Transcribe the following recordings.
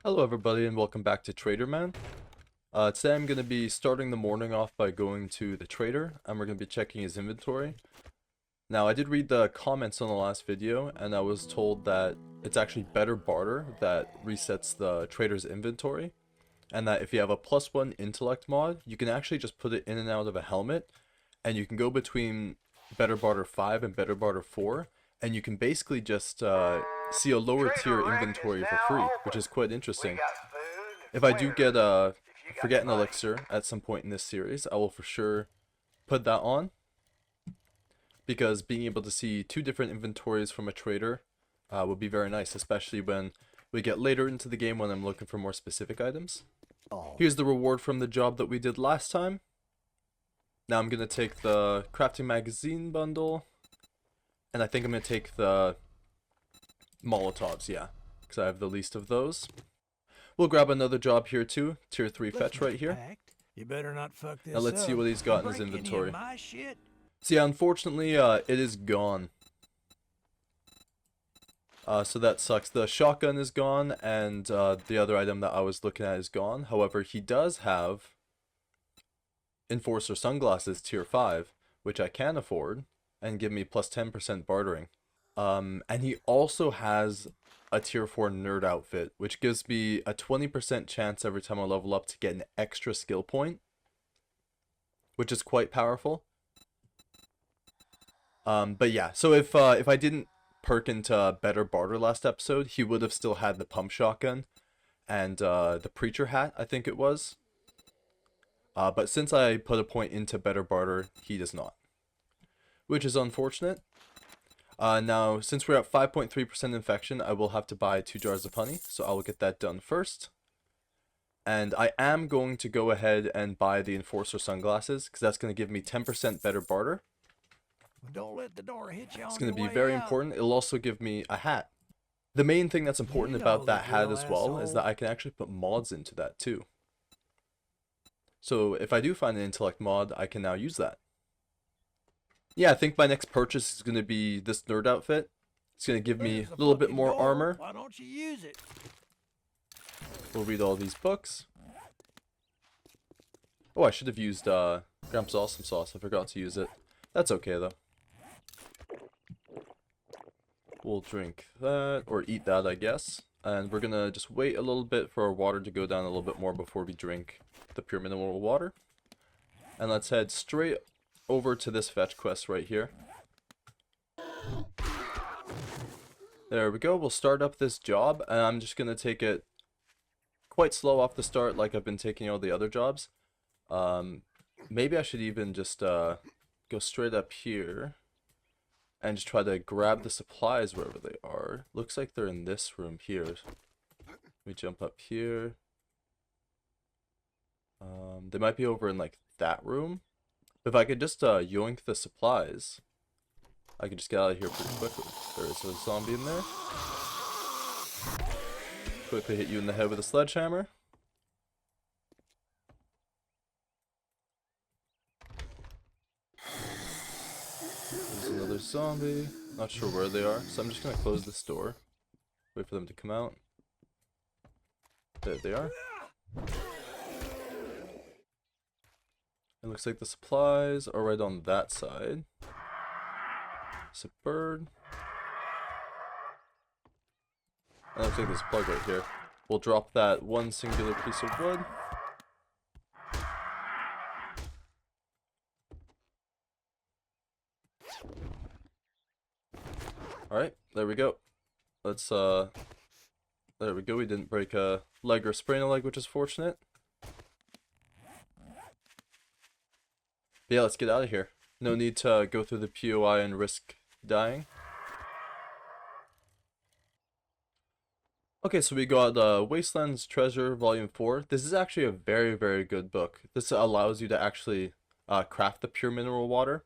Hello everybody and welcome back to Traderman. Today I'm going to be starting the morning off by going to the trader and we're going to be checking his inventory. Now I did read the comments on the last video and I was told that it's actually better barter that resets the trader's inventory, and that if you have a +1 intellect mod you can actually just put it in and out of a helmet and you can go between better barter 5 and better barter 4 and you can basically just see a lower tier inventory for free, which is quite interesting. If I do get a Forgotten Elixir at some point in this series, I will for sure put that on, because being able to see two different inventories from a trader would be very nice, especially when we get later into the game when I'm looking for more specific items. Here's the reward from the job that we did last time. Now I'm going to take the crafting magazine bundle, and I think I'm going to take the Molotovs, yeah, because I have the least of those. We'll grab another job here too, tier 3 fetch right here. You better not fuck this Now let's see what he's got in his inventory. See, unfortunately, it is gone. So that sucks. The shotgun is gone, and the other item that I was looking at is gone. However, he does have Enforcer sunglasses tier 5, which I can afford, and give me plus 10% bartering. And he also has a tier 4 nerd outfit, which gives me a 20% chance every time I level up to get an extra skill point, which is quite powerful. But yeah, so if I didn't perk into better barter last episode, he would have still had the pump shotgun and the preacher hat, I think it was. But since I put a point into better barter, he does not, which is unfortunate. Now, since we're at 5.3% infection, I will have to buy 2 jars of honey, so I will get that done first. And I am going to go ahead and buy the Enforcer sunglasses, because that's going to give me 10% better barter. Don't let the door hit you. It's going to be very important. It'll also give me a hat. The main thing that's important about that hat as well is that I can actually put mods into that too. So if I do find an intellect mod, I can now use that. Yeah, I think my next purchase is going to be this nerd outfit. It's going to give me a little bit more armor. Why don't you use it? We'll read all these books. Oh, I should have used Gramps Awesome Sauce. I forgot to use it. That's okay though. We'll drink that, or eat that, I guess. And we're going to just wait a little bit for our water to go down a little bit more before we drink the pure mineral water. And let's head straight over to this fetch quest right here. There we go. We'll start up this job, and I'm just going to take it quite slow off the start like I've been taking all the other jobs. Maybe I should even just go straight up here and just try to grab the supplies wherever they are. Looks like they're in this room here. Let me jump up here. They might be over in like that room. If I could just yoink the supplies, I could just get out of here pretty quickly. There is a zombie in there. Quickly hit you in the head with a sledgehammer. There's another zombie. Not sure where they are, so I'm just going to close this door. Wait for them to come out. There they are. It looks like the supplies are right on that side. It's a bird. And it looks like there's a plug right here. We'll drop that one singular piece of wood. Alright, there we go. Let's, there we go. We didn't break a leg or sprain a leg, which is fortunate. Yeah, let's get out of here. No need to go through the POI and risk dying. Okay, so we got Wasteland's Treasure Volume 4. This is actually a very, very good book. This allows you to actually craft the pure mineral water.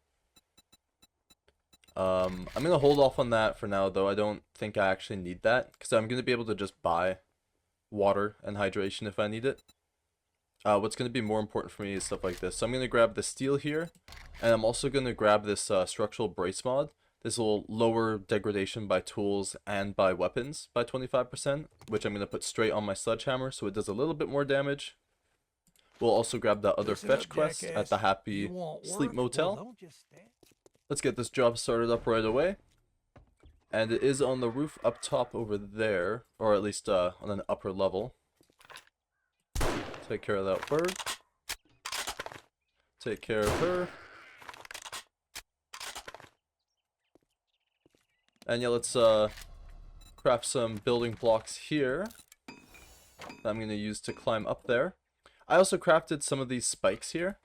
I'm going to hold off on that for now, though. I don't think I actually need that, because I'm going to be able to just buy water and hydration if I need it. What's going to be more important for me is stuff like this. So I'm going to grab the steel here, and I'm also going to grab this structural brace mod. This will lower degradation by tools and by weapons by 25%, which I'm going to put straight on my sledgehammer so it does a little bit more damage. We'll also grab that other Listen fetch up, quest at jackass. the You Happy want Sleep work? Motel. Well, don't just stand. Let's get this job started up right away. And it is on the roof up top over there, or at least on an upper level. Take care of that bird. Take care of her. And yeah, let's craft some building blocks here that I'm going to use to climb up there. I also crafted some of these spikes here.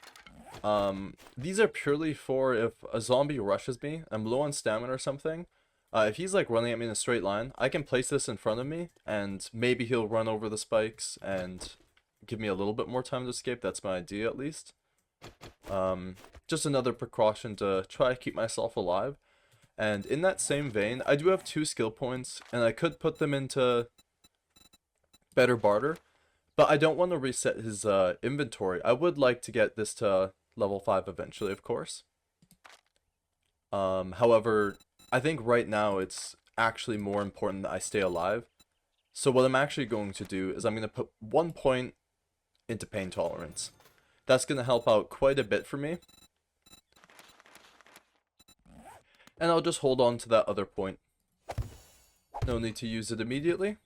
These are purely for if a zombie rushes me, I'm low on stamina or something. If he's like running at me in a straight line, I can place this in front of me and maybe he'll run over the spikes and give me a little bit more time to escape. That's my idea at least. Just another precaution to try to keep myself alive. And in that same vein, I do have 2 skill points, and I could put them into better barter, but I don't want to reset his inventory. I would like to get this to level 5 eventually, of course. However, I think right now it's actually more important that I stay alive. So what I'm actually going to do is I'm going to put 1 point into pain tolerance. That's going to help out quite a bit for me. And I'll just hold on to that other point. No need to use it immediately.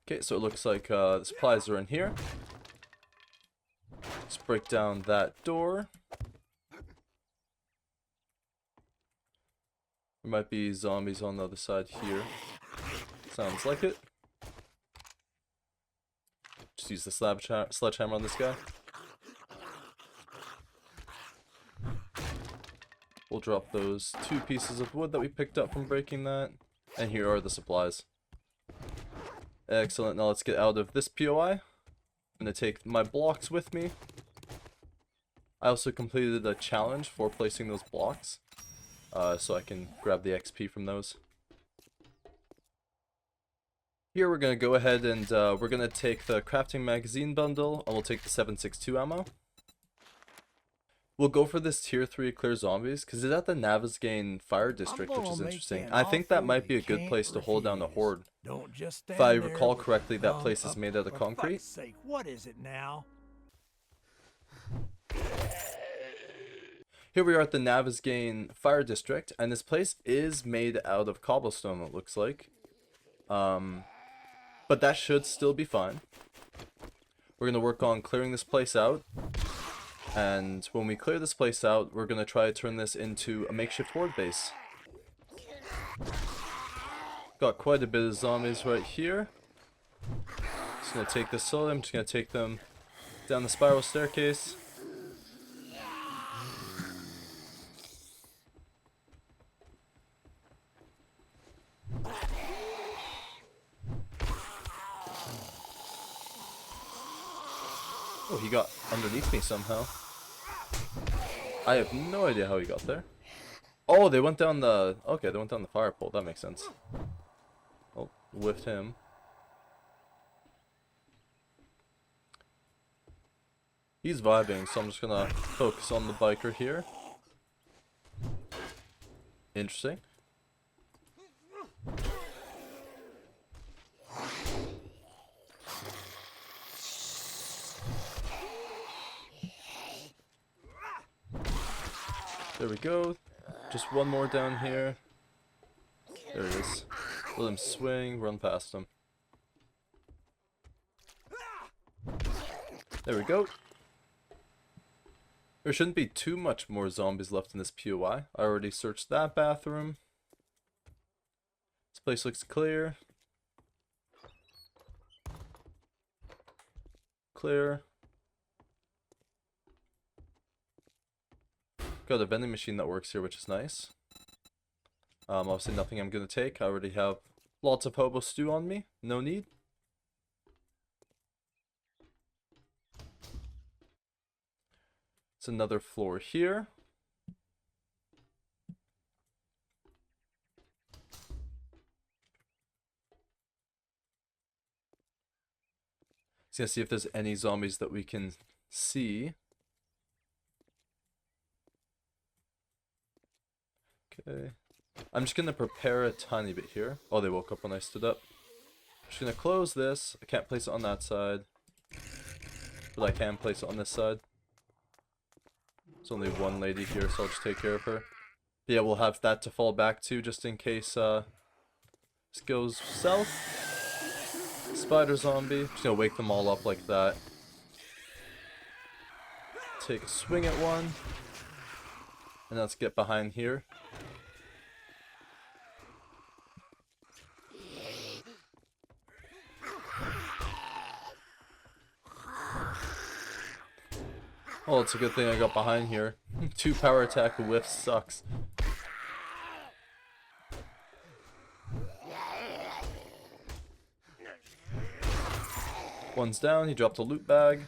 Okay, so it looks like the supplies are in here. Let's break down that door. There might be zombies on the other side here. Sounds like it. Just use the sledgehammer on this guy. We'll drop those 2 pieces of wood that we picked up from breaking that. And here are the supplies. Excellent. Now let's get out of this POI. I'm going to take my blocks with me. I also completed a challenge for placing those blocks. So I can grab the XP from those. Here we're going to go ahead and we're going to take the crafting magazine bundle. And we'll take the 7.62 ammo. We'll go for this tier 3 clear zombies, because it's at the Navezgane Fire District, which is interesting. I think that might be a good place to hold down the horde. Don't just If I stand recall there. correctly, that place is made out of For concrete. fuck's sake, what is it now? Here we are at the Navezgane Fire District, and this place is made out of cobblestone, it looks like. But that should still be fine. We're going to work on clearing this place out. And when we clear this place out, we're going to try to turn this into a makeshift horde base. Got quite a bit of zombies right here. Just going to take this slowly. I'm just going to take them down the spiral staircase. Oh, he got underneath me somehow. I have no idea how he got there. Oh, they went down the... Okay, they went down the fire pole. That makes sense. Oh, whiffed him. He's vibing, so I'm just gonna focus on the biker here. Interesting. There we go. Just one more down here. There he is. Let him swing, run past him. There we go. There shouldn't be too much more zombies left in this POI. I already searched that bathroom. This place looks clear. Clear. Got a vending machine that works here, which is nice. Obviously nothing I'm gonna take. I already have lots of hobo stew on me. No need. It's another floor here. Just gonna see if there's any zombies that we can see. Okay. I'm just gonna prepare a tiny bit here. Oh, they woke up when I stood up. Just gonna close this. I can't place it on that side, but I can place it on this side. There's only one lady here, so I'll just take care of her. But yeah, we'll have that to fall back to just in case this goes south. Spider zombie. Just gonna wake them all up like that. Take a swing at one. And let's get behind here. Oh, it's a good thing I got behind here. 2 power attack whiff sucks. One's down, he dropped a loot bag.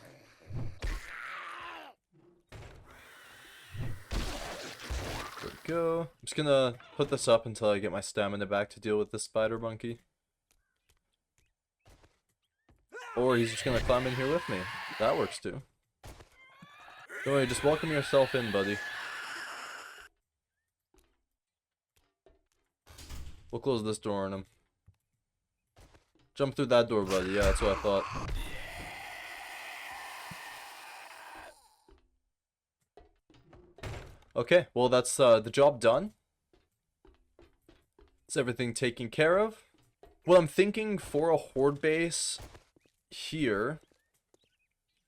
There we go. I'm just gonna put this up until I get my stamina back to deal with this spider monkey. Or he's just gonna climb in here with me. That works too. Don't worry, just welcome yourself in, buddy. We'll close this door on him. Jump through that door, buddy. Yeah, that's what I thought. Okay, well that's the job done. Is everything taken care of? What I'm thinking for a horde base here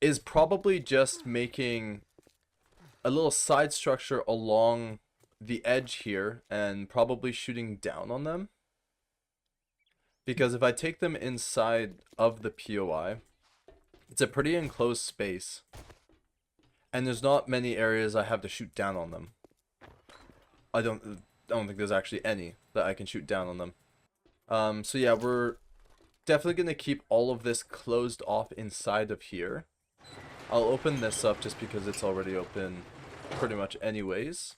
is probably just making a little side structure along the edge here and probably shooting down on them. Because if I take them inside of the POI, it's a pretty enclosed space. And there's not many areas I have to shoot down on them. I don't think there's actually any that I can shoot down on them. So yeah, we're definitely going to keep all of this closed off inside of here. I'll open this up just because it's already open pretty much anyways.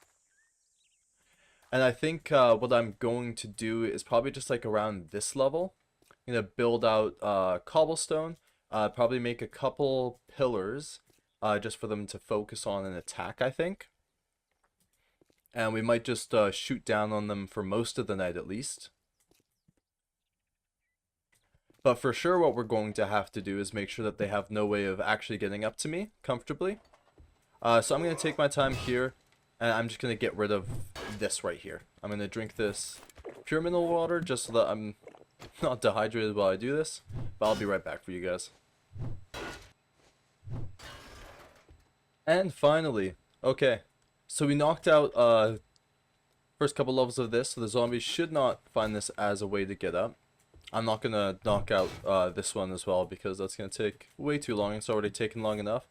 And I think what I'm going to do is probably just like around this level. I'm going to build out cobblestone, probably make a couple pillars just for them to focus on and attack, I think. And we might just shoot down on them for most of the night at least. But for sure what we're going to have to do is make sure that they have no way of actually getting up to me comfortably. So I'm going to take my time here, and I'm just going to get rid of this right here. I'm going to drink this pure mineral water just so that I'm not dehydrated while I do this. But I'll be right back for you guys. And finally, okay, so we knocked out first couple levels of this, so the zombies should not find this as a way to get up. I'm not going to knock out this one as well because that's going to take way too long. It's already taken long enough.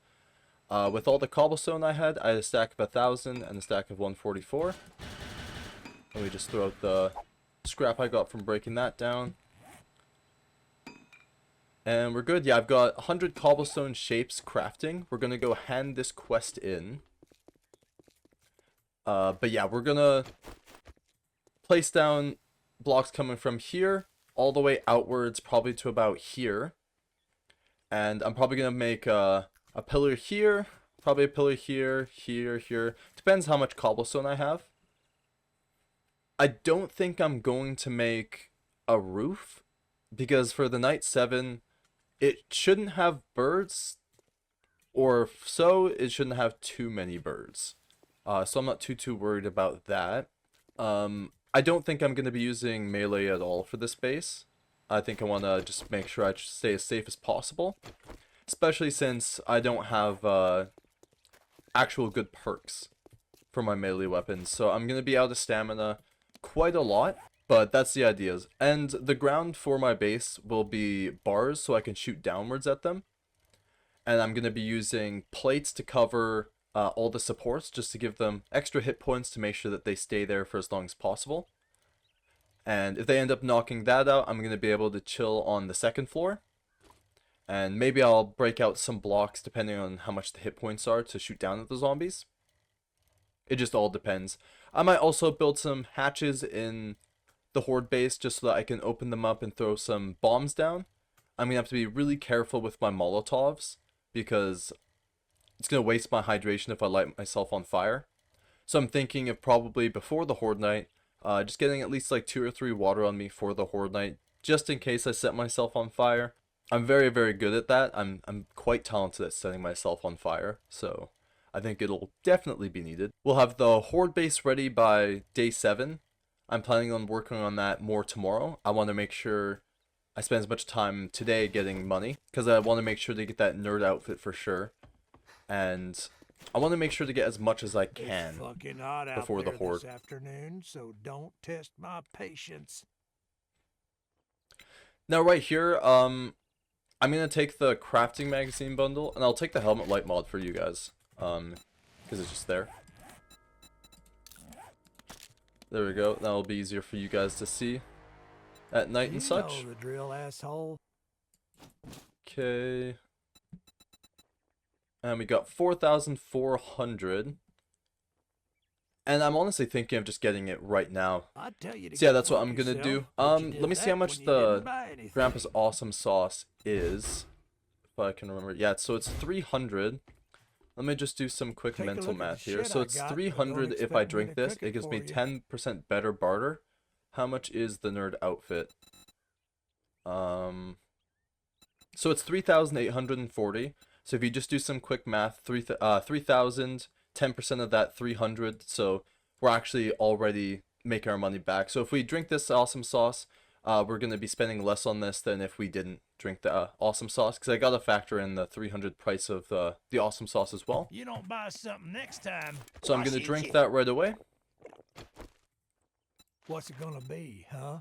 With all the cobblestone I had a stack of 1,000 and a stack of 144. Let me just throw out the scrap I got from breaking that down. And we're good. Yeah, I've got 100 cobblestone shapes crafting. We're going to go hand this quest in. But yeah, we're going to place down blocks coming from here all the way outwards, probably to about here. And I'm probably going to make a pillar here, probably a pillar here, here. Depends how much cobblestone I have. I don't think I'm going to make a roof, because for the night 7, it shouldn't have birds, or if so, it shouldn't have too many birds. So I'm not too worried about that. I don't think I'm going to be using melee at all for this base. I think I want to just make sure I stay as safe as possible. Especially since I don't have actual good perks for my melee weapons. So I'm going to be out of stamina quite a lot. But that's the idea. And the ground for my base will be bars so I can shoot downwards at them. And I'm going to be using plates to cover all the supports just to give them extra hit points to make sure that they stay there for as long as possible. And if they end up knocking that out, I'm going to be able to chill on the second floor. And maybe I'll break out some blocks depending on how much the hit points are to shoot down at the zombies. It just all depends. I might also build some hatches in the horde base just so that I can open them up and throw some bombs down. I'm going to have to be really careful with my Molotovs because it's going to waste my hydration if I light myself on fire. So I'm thinking of probably before the horde night, just getting at least like 2 or 3 water on me for the horde night, just in case I set myself on fire. I'm very, very good at that. I'm quite talented at setting myself on fire, so I think it'll definitely be needed. We'll have the horde base ready by day 7. I'm planning on working on that more tomorrow. I want to make sure I spend as much time today getting money, because I want to make sure to get that nerd outfit for sure. And I want to make sure to get as much as I can It's fucking hot out before the there horde. this afternoon, so don't test my patience. Now right here, I'm gonna take the crafting magazine bundle, and I'll take the helmet light mod for you guys, because it's just there. There we go. That'll be easier for you guys to see at night and You such. know the drill, asshole. Okay. And we got 4,400. And I'm honestly thinking of just getting it right now. I tell you to So yeah, go that's what fuck I'm gonna yourself, do. but you did Let me see that how much when you the didn't buy anything. Grandpa's awesome sauce is. If I can remember. Yeah, so it's 300. Let me just do some quick Take a mental look at the math here. shit So I it's got, but 300 don't if I expect me drink to this. cook It it gives me for you. 10% better barter. How much is the nerd outfit? So it's 3,840. So if you just do some quick math, 3,000, 10% of that 300. So we're actually already making our money back. So if we drink this awesome sauce, we're going to be spending less on this than if we didn't drink the awesome sauce, because I got to factor in the 300 price of the awesome sauce as well. You don't buy something next time. So I'm going to drink that right away. What's it gonna be, huh?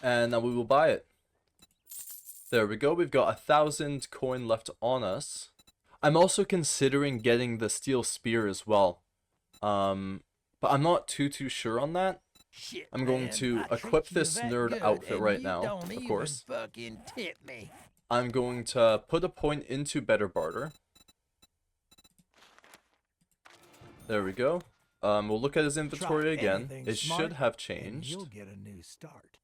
And now we will buy it. There we go. We've got 1,000 coin left on us. I'm also considering getting the steel spear as well. But I'm not too sure on that. Shit, I'm going man, to I equip treat you this that nerd good, outfit and right you now, don't of even course. fucking tip me. I'm going to put a point into better barter. There we go. We'll look at his inventory Try again. anything It smart, should have and changed. you'll get a new start.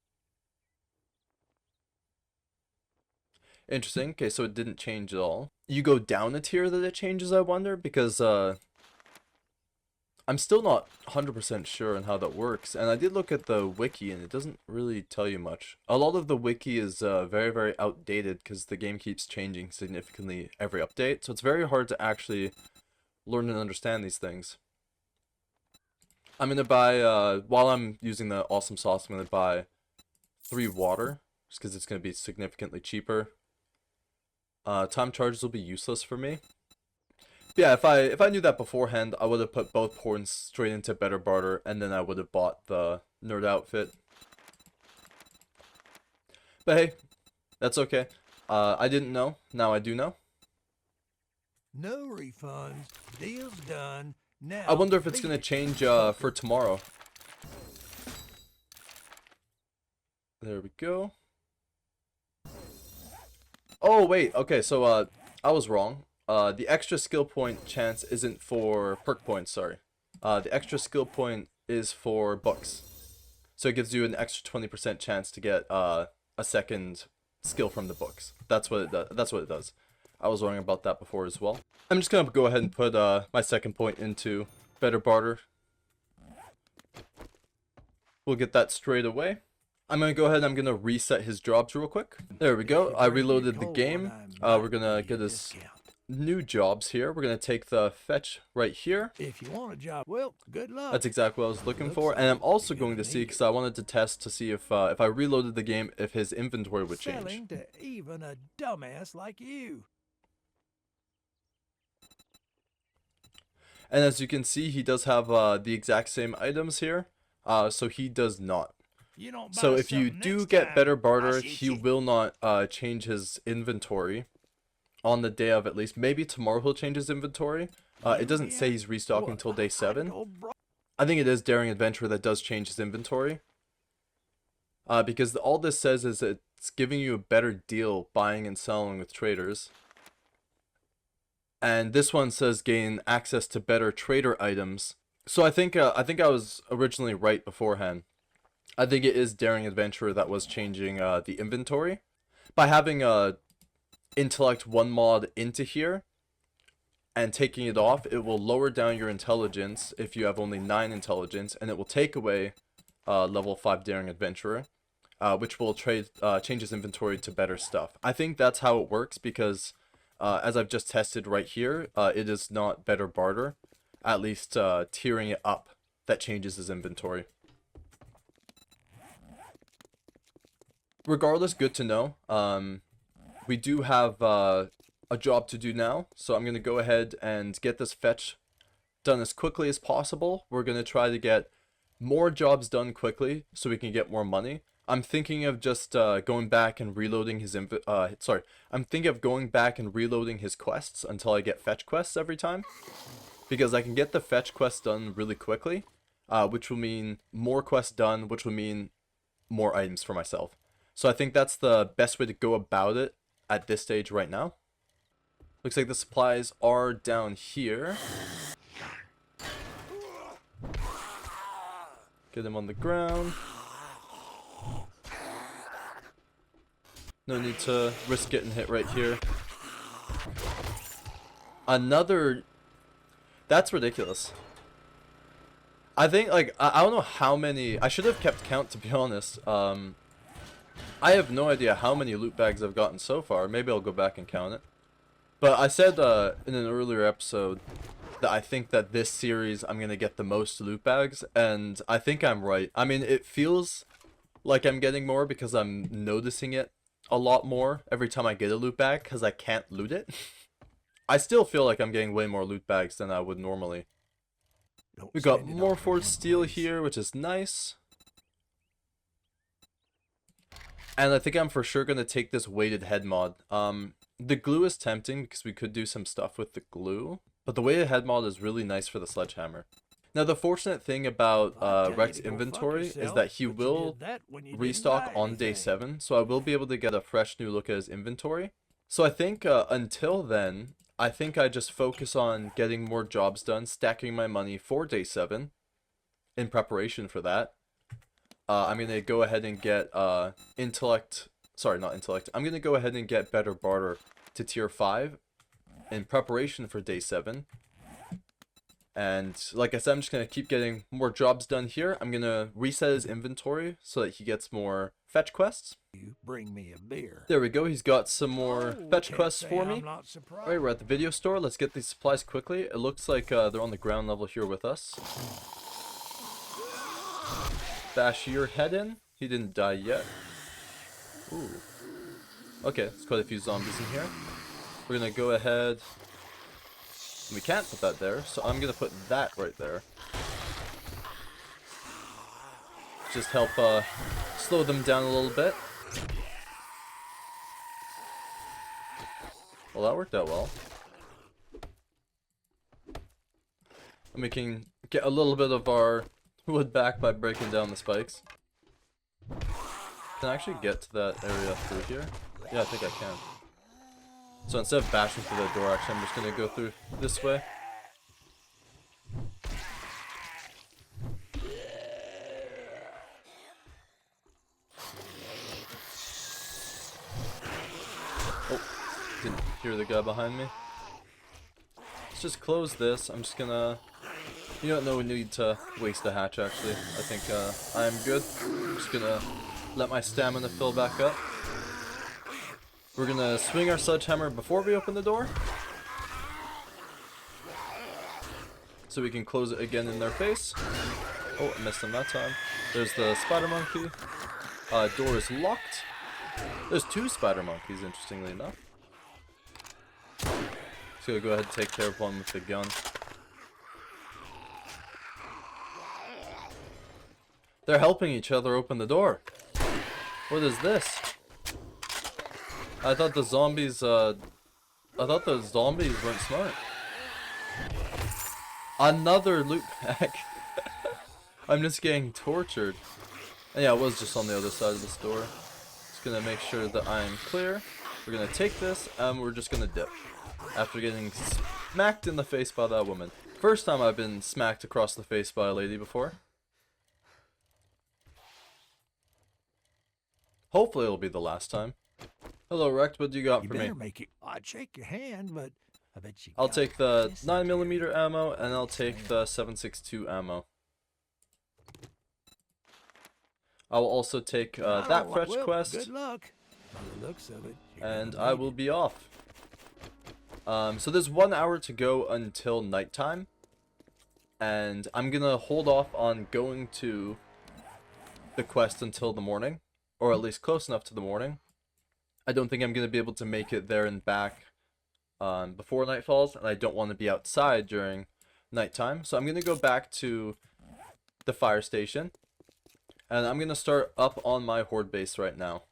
Interesting. Okay, so it didn't change at all. You go down a tier that it changes, I wonder, because I'm still not 100% sure on how that works. And I did look at the wiki, and it doesn't really tell you much. A lot of the wiki is very, very outdated, because the game keeps changing significantly every update. So it's very hard to actually learn and understand these things. I'm going to buy, while I'm using the awesome sauce, I'm going to buy 3 water, just because it's going to be significantly cheaper. Time charges will be useless for me. But yeah, if I knew that beforehand, I would have put both points straight into better barter, and then I would have bought the nerd outfit. But hey, that's okay. I didn't know. Now I do know. No refunds. Deal's done. Now I wonder if it's beat gonna it, change fucker. for tomorrow. There we go. Oh wait, okay, so I was wrong. The extra skill point chance isn't for perk points, sorry. The extra skill point is for books. So it gives you an extra 20% chance to get a second skill from the books. That's what it does. That's what it does. I was wrong about that before as well. I'm just gonna go ahead and put my second point into better barter. We'll get that straight away. I'm gonna go ahead and I'm gonna reset his jobs real quick. There we go. I reloaded the game. We're gonna get his new jobs here. We're gonna take the fetch right here. If you want a job, well, good luck. That's exactly what I was looking Looks for. And I'm like also you're going gonna to see, need because I wanted to test to see if I reloaded the game, if his inventory would change. Selling to even a dumbass like you. And as you can see, he does have the exact same items here. So he does not. You don't So buy if you something do next get time, better I'll barter, shoot he you. will not change his inventory on the day of, at least. Maybe tomorrow he'll change his inventory. It doesn't say he's restocking What, until day 7. old bro- I think it is Daring Adventure that does change his inventory. Because all this says is it's giving you a better deal buying and selling with traders. And this one says gain access to better trader items. So I think I was originally right beforehand. I think it is Daring Adventurer that was changing the inventory. By having Intellect 1 mod into here, and taking it off, it will lower down your intelligence if you have only 9 intelligence, and it will take away level 5 daring adventurer, which will change his inventory to better stuff. I think that's how it works because as I've just tested right here, it is not better barter, at least tiering it up that changes his inventory. Regardless, good to know. We do have a job to do now, so I'm going to go ahead and get this fetch done as quickly as possible. We're going to try to get more jobs done quickly so we can get more money. I'm thinking of just going back and reloading his I'm thinking of going back and reloading his quests until I get fetch quests every time, because I can get the fetch quests done really quickly, which will mean more quests done, which will mean more items for myself. So I think that's the best way to go about it at this stage right now. Looks like the supplies are down here. Get him on the ground. No need to risk getting hit right here. Another... That's ridiculous. I think, like, I don't know how many... I should have kept count, to be honest. I have no idea how many loot bags I've gotten so far. Maybe I'll go back and count it. But I said in an earlier episode that I think that this series I'm going to get the most loot bags, and I think I'm right. I mean, it feels like I'm getting more because I'm noticing it a lot more every time I get a loot bag because I can't loot it. I still feel like I'm getting way more loot bags than I would normally. We got more forged steel here, which is nice. And I think I'm for sure going to take this weighted head mod. The glue is tempting because we could do some stuff with the glue, but the weighted head mod is really nice for the sledgehammer. Now the fortunate thing about Rex's inventory is that he will restock on day 7, so I will be able to get a fresh new look at his inventory. So I think until then, I think I just focus on getting more jobs done, stacking my money for day 7 in preparation for that. I'm going to go ahead and get I'm going to go ahead and get better barter to tier 5 in preparation for day 7. And like I said, I'm just going to keep getting more jobs done here. I'm going to reset his inventory so that he gets more fetch quests. You bring me a beer. There we go. He's got some more fetch quests for me. Alright, we're at the video store. Let's get these supplies quickly. It looks like they're on the ground level here with us. Bash your head in. He didn't die yet. Ooh. Okay, there's quite a few zombies in here. We're gonna go ahead. We can't put that there, so I'm gonna put that right there. Just help slow them down a little bit. Well, that worked out well. And we can get a little bit of our wood back by breaking down the spikes. Can I actually get to that area through here? Yeah, I think I can. So instead of bashing through that door, actually, I'm just gonna go through this way. Oh, didn't hear the guy behind me. Let's just close this. I'm just gonna... You don't know we need to waste a hatch, actually. I think I'm good. I'm just gonna let my stamina fill back up. We're gonna swing our sledgehammer before we open the door, so we can close it again in their face. Oh, I missed him that time. There's the spider monkey. Door is locked. There's 2 spider monkeys, interestingly enough. Just gonna go ahead and take care of one with the gun. They're helping each other open the door. What is this? I thought the zombies weren't smart. Another loot bag. I'm just getting tortured. And yeah, it was just on the other side of this door. Just gonna make sure that I'm clear. We're gonna take this and we're just gonna dip. After getting smacked in the face by that woman. First time I've been smacked across the face by a lady before. Hopefully it'll be the last time. Hello, Rex. What do you got for me? Make it. I'd shake your hand, but bet you I'll got take the this 9mm ammo, and I'll take the 7.62 ammo. I will also take that fetch well, quest, good luck. By the looks of it, you're and gonna I need will it. be off. So there's 1 hour to go until nighttime, and I'm gonna hold off on going to the quest until the morning, or at least close enough to the morning. I don't think I'm gonna be able to make it there and back before night falls, and I don't want to be outside during nighttime. So I'm gonna go back to the fire station, and I'm gonna start up on my horde base right now.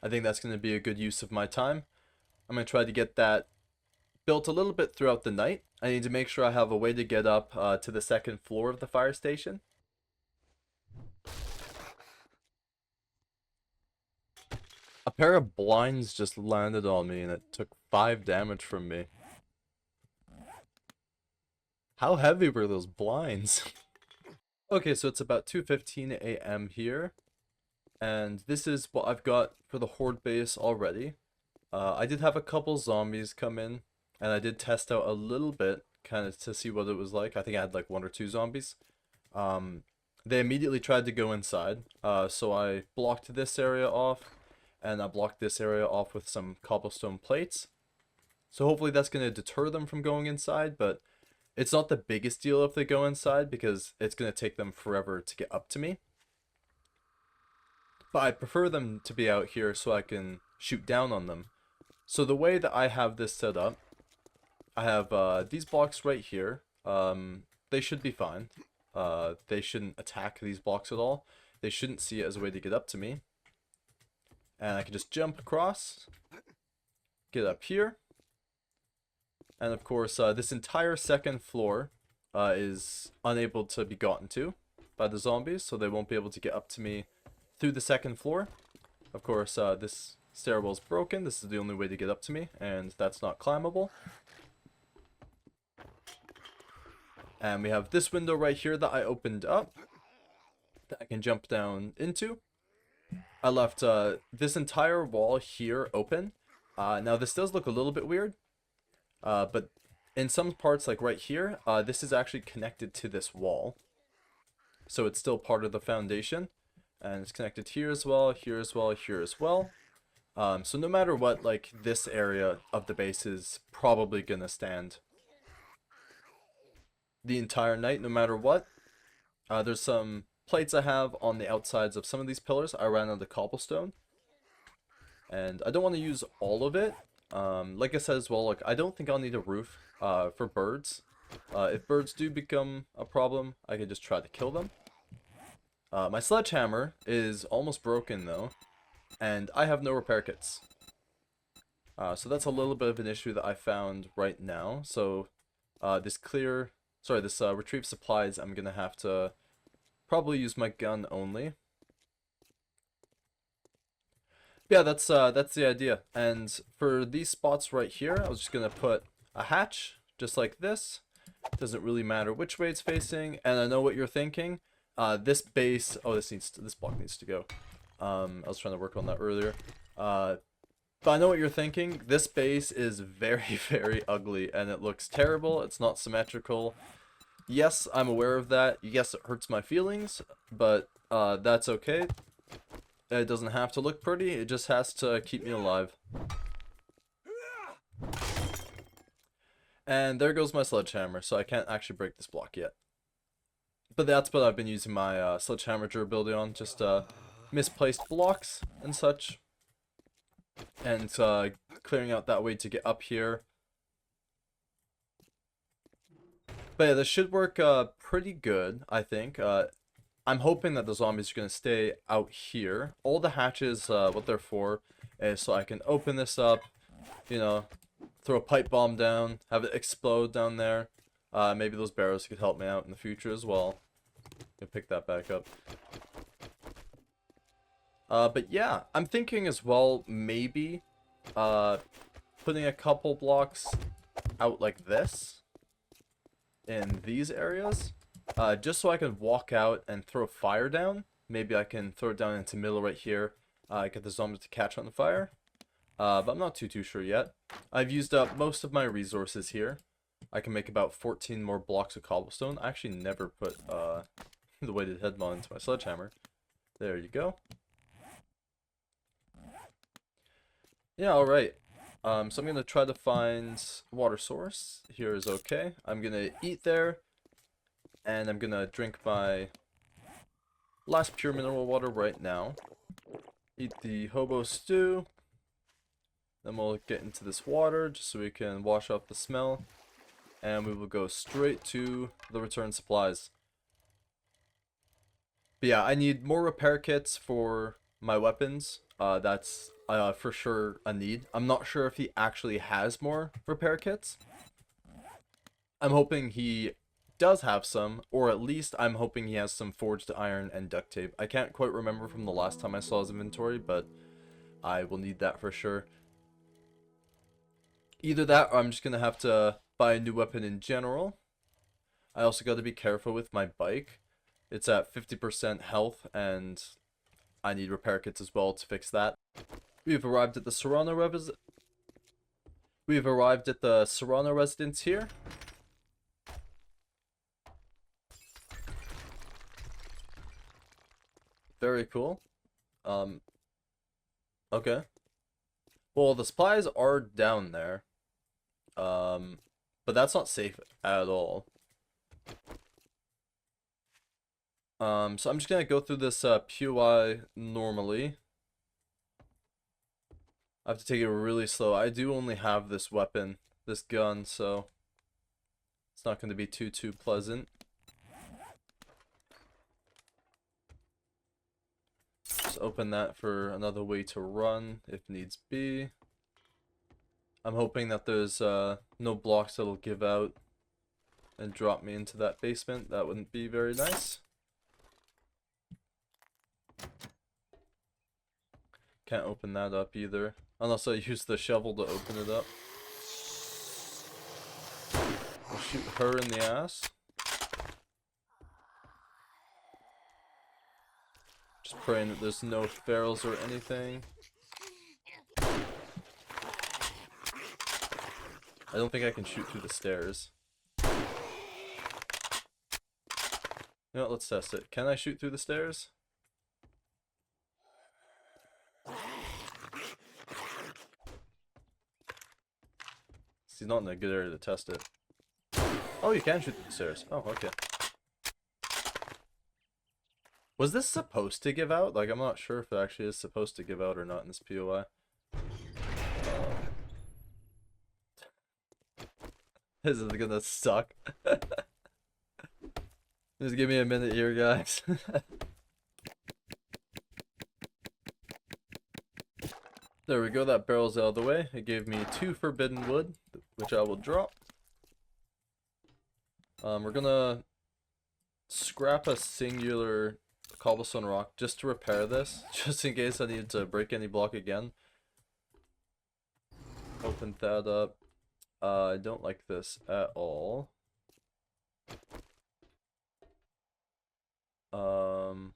I think that's gonna be a good use of my time. I'm gonna try to get that built a little bit throughout the night. I need to make sure I have a way to get up to the 2nd floor of the fire station. A pair of blinds just landed on me and it took 5 damage from me. How heavy were those blinds? Okay, so it's about 2:15 a.m. here, and this is what I've got for the horde base already. I did have a couple zombies come in, and I did test out a little bit, kind of to see what it was like. I think I had like 1 or 2 zombies. They immediately tried to go inside, so I blocked this area off, and I blocked this area off with some cobblestone plates. So hopefully that's going to deter them from going inside, but it's not the biggest deal if they go inside because it's going to take them forever to get up to me. But I prefer them to be out here so I can shoot down on them. So the way that I have this set up, I have these blocks right here. They should be fine. They shouldn't attack these blocks at all. They shouldn't see it as a way to get up to me. And I can just jump across, get up here. And of course, this entire 2nd floor is unable to be gotten to by the zombies, so they won't be able to get up to me through the 2nd floor. Of course, this stairwell is broken. This is the only way to get up to me, and that's not climbable. And we have this window right here that I opened up that I can jump down into. I left this entire wall here open. Now this does look a little bit weird. But in some parts, like right here, this is actually connected to this wall. So it's still part of the foundation. And it's connected here as well, here as well, here as well. So no matter what, like, this area of the base is probably gonna stand the entire night, no matter what. There's some plates I have on the outsides of some of these pillars. I ran out of cobblestone. And I don't want to use all of it. Like I said as well, like I don't think I'll need a roof for birds. If birds do become a problem, I can just try to kill them. My sledgehammer is almost broken though, and I have no repair kits. So that's a little bit of an issue that I found right now. So this retrieve supplies, I'm gonna have to probably use my gun only. Yeah, that's the idea. And for these spots right here, I was just gonna put a hatch, just like this. Doesn't really matter which way it's facing. And I know what you're thinking. This base, oh, this block needs to go. I was trying to work on that earlier. But I know what you're thinking. This base is very, very ugly, and it looks terrible. It's not symmetrical. Yes, I'm aware of that. Yes, it hurts my feelings, but that's okay. It doesn't have to look pretty, it just has to keep me alive. And there goes my sledgehammer, so I can't actually break this block yet. But that's what I've been using my sledgehammer durability on, just misplaced blocks and such. And clearing out that way to get up here. But yeah, this should work pretty good, I think. I'm hoping that the zombies are going to stay out here. All the hatches, what they're for, is so I can open this up, you know, throw a pipe bomb down, have it explode down there. Maybe those barrels could help me out in the future as well. I'll pick that back up. But yeah, I'm thinking as well, maybe putting a couple blocks out like this in these areas. Just so I can walk out and throw fire down. Maybe I can throw it down into middle right here. Get the zombies to catch on the fire. But I'm not too sure yet. I've used up most of my resources here. I can make about 14 more blocks of cobblestone. I actually never put the weighted head mod into my sledgehammer. There you go. Yeah, alright. So I'm gonna try to find water source. Here is okay. I'm gonna eat there, and I'm gonna drink my last pure mineral water right now. Eat the hobo stew. Then we'll get into this water just so we can wash off the smell. And we will go straight to the return supplies. But yeah, I need more repair kits for my weapons. That's for sure a need. I'm not sure if he actually has more repair kits. I'm hoping he does have some, or at least I'm hoping he has some forged iron and duct tape. I can't quite remember from the last time I saw his inventory, but I will need that for sure. Either that, or I'm just gonna have to buy a new weapon in general. I also got to be careful with my bike. It's at 50% health, and I need repair kits as well to fix that. We've arrived at the Serrano residence here. Very cool. Okay. Well, the supplies are down there. But that's not safe at all. So I'm just gonna go through this POI normally. I have to take it really slow. I do only have this weapon, this gun, so it's not going to be too pleasant. Just open that for another way to run if needs be. I'm hoping that there's no blocks that'll give out and drop me into that basement. That wouldn't be very nice. Can't open that up either. Unless I use the shovel to open it up. I'll shoot her in the ass. Just praying that there's no ferals or anything. I don't think I can shoot through the stairs. You know what, let's test it. Can I shoot through the stairs? He's not in a good area to test it. Oh, you can shoot through the stairs. Oh, okay. Was this supposed to give out? Like, I'm not sure if it actually is supposed to give out or not in this POI. This is gonna suck. Just give me a minute here, guys. There we go, that barrel's out of the way. It gave me 2 forbidden wood, which I will drop. We're gonna scrap a singular cobblestone rock just to repair this, just in case I need to break any block again. Open that up. I don't like this at all. I'm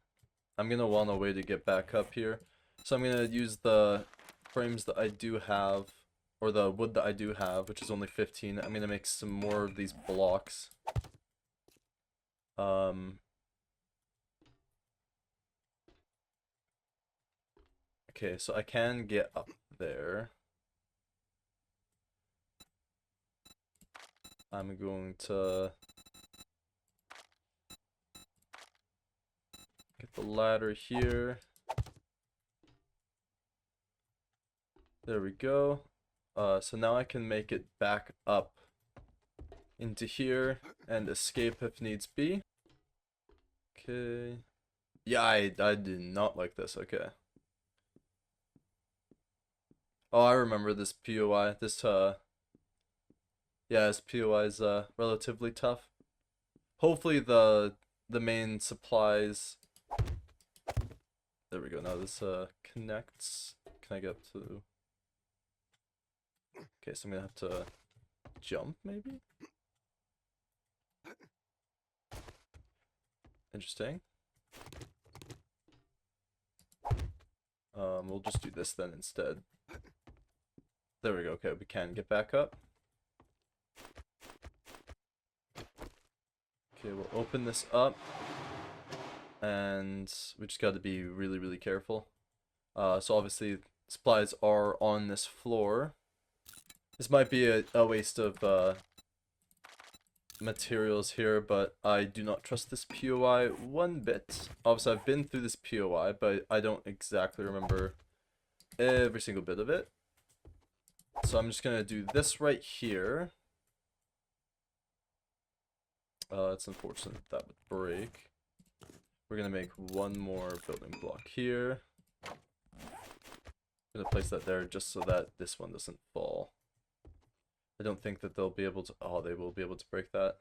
gonna want a way to get back up here. So I'm gonna use the frames that I do have, or the wood that I do have, which is only 15. I'm gonna make some more of these blocks. Okay, so I can get up there. I'm going to get the ladder here. There we go. So now I can make it back up into here and escape if needs be. Okay. Yeah, I did not like this. Okay. Oh, I remember this POI. This yeah, this POI is relatively tough. Hopefully the main supplies. There we go. Now this connects. Can I get up to? Okay, so I'm gonna have to jump maybe. Interesting. We'll just do this then instead. There we go. Okay, we can get back up. Okay, we'll open this up. And we just got to be really, really careful. So obviously, supplies are on this floor. This might be a waste of materials here, but I do not trust this POI one bit. Obviously, I've been through this POI, but I don't exactly remember every single bit of it. So I'm just going to do this right here. It's unfortunate that would break. We're going to make one more building block here. I'm going to place that there just so that this one doesn't fall. I don't think that they'll be able to... Oh, they will be able to break that.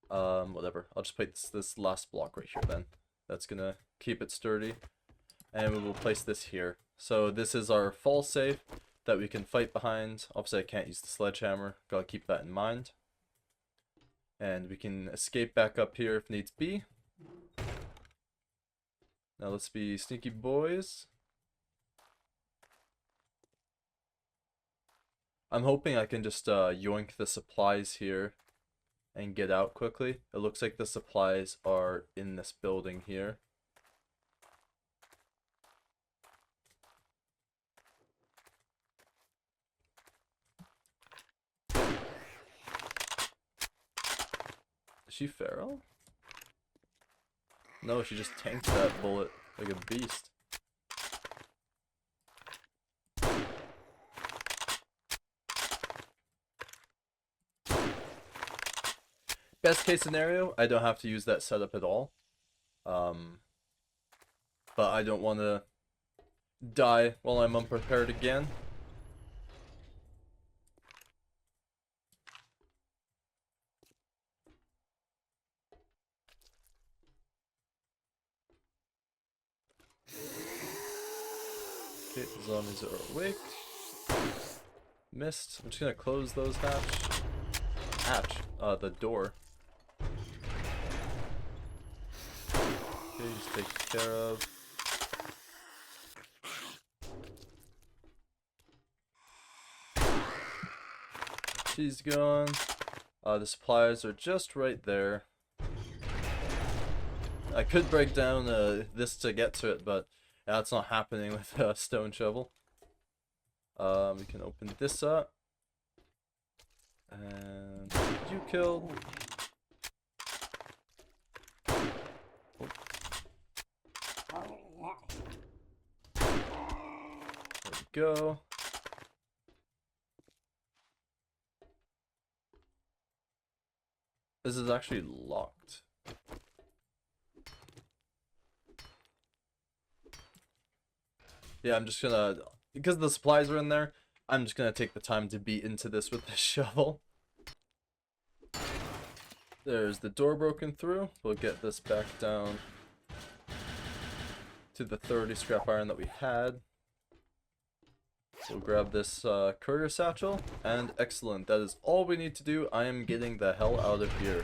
Whatever. I'll just place this last block right here then. That's going to keep it sturdy. And we will place this here. So this is our fall safe that we can fight behind. Obviously, I can't use the sledgehammer. Gotta keep that in mind. And we can escape back up here if needs be. Now let's be sneaky boys. I'm hoping I can just yoink the supplies here and get out quickly. It looks like the supplies are in this building here. Is she feral? No, she just tanked that bullet like a beast. Best case scenario, I don't have to use that setup at all. But I don't want to die while I'm unprepared again. Okay, the zombies are awake. Missed. I'm just gonna close those the door. Okay, just taken care of. She's gone. The supplies are just right there. I could break down this to get to it, but that's not happening with a stone shovel. We can open this up. And you killed. Oh. There we go. This is actually locked. Yeah, I'm just gonna, because the supplies are in there, I'm just gonna take the time to beat into this with the shovel. There's the door broken through. We'll get this back down to the 30 scrap iron that we had. We'll grab this courier satchel, and excellent. That is all we need to do. I am getting the hell out of here.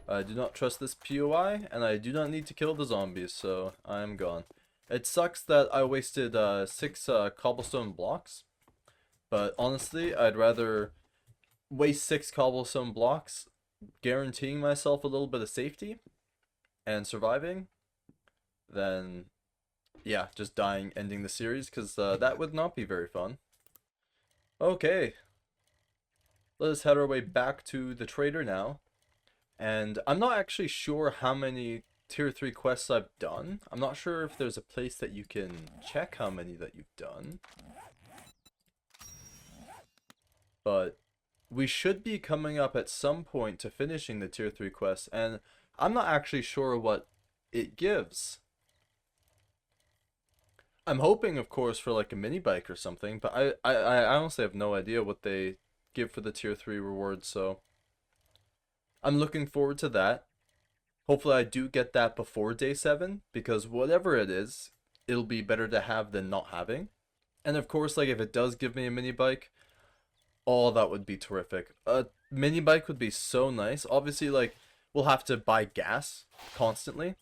I do not trust this POI, and I do not need to kill the zombies, so I am gone. It sucks that I wasted 6 cobblestone blocks, but honestly, I'd rather waste 6 cobblestone blocks, guaranteeing myself a little bit of safety and surviving, than, yeah, just dying, ending the series, because that would not be very fun. Okay, let us head our way back to the trader now, and I'm not actually sure how many tier 3 quests I've done. I'm not sure if there's a place that you can check how many that you've done. But we should be coming up at some point to finishing the tier 3 quests, and I'm not actually sure what it gives. I'm hoping, of course, for like a mini bike or something, but I honestly have no idea what they give for the tier 3 rewards, so I'm looking forward to that. Hopefully I do get that before day 7, because whatever it is, it'll be better to have than not having. And of course, like, if it does give me a mini bike, oh, that would be terrific. A mini bike would be so nice. Obviously, like, we'll have to buy gas constantly,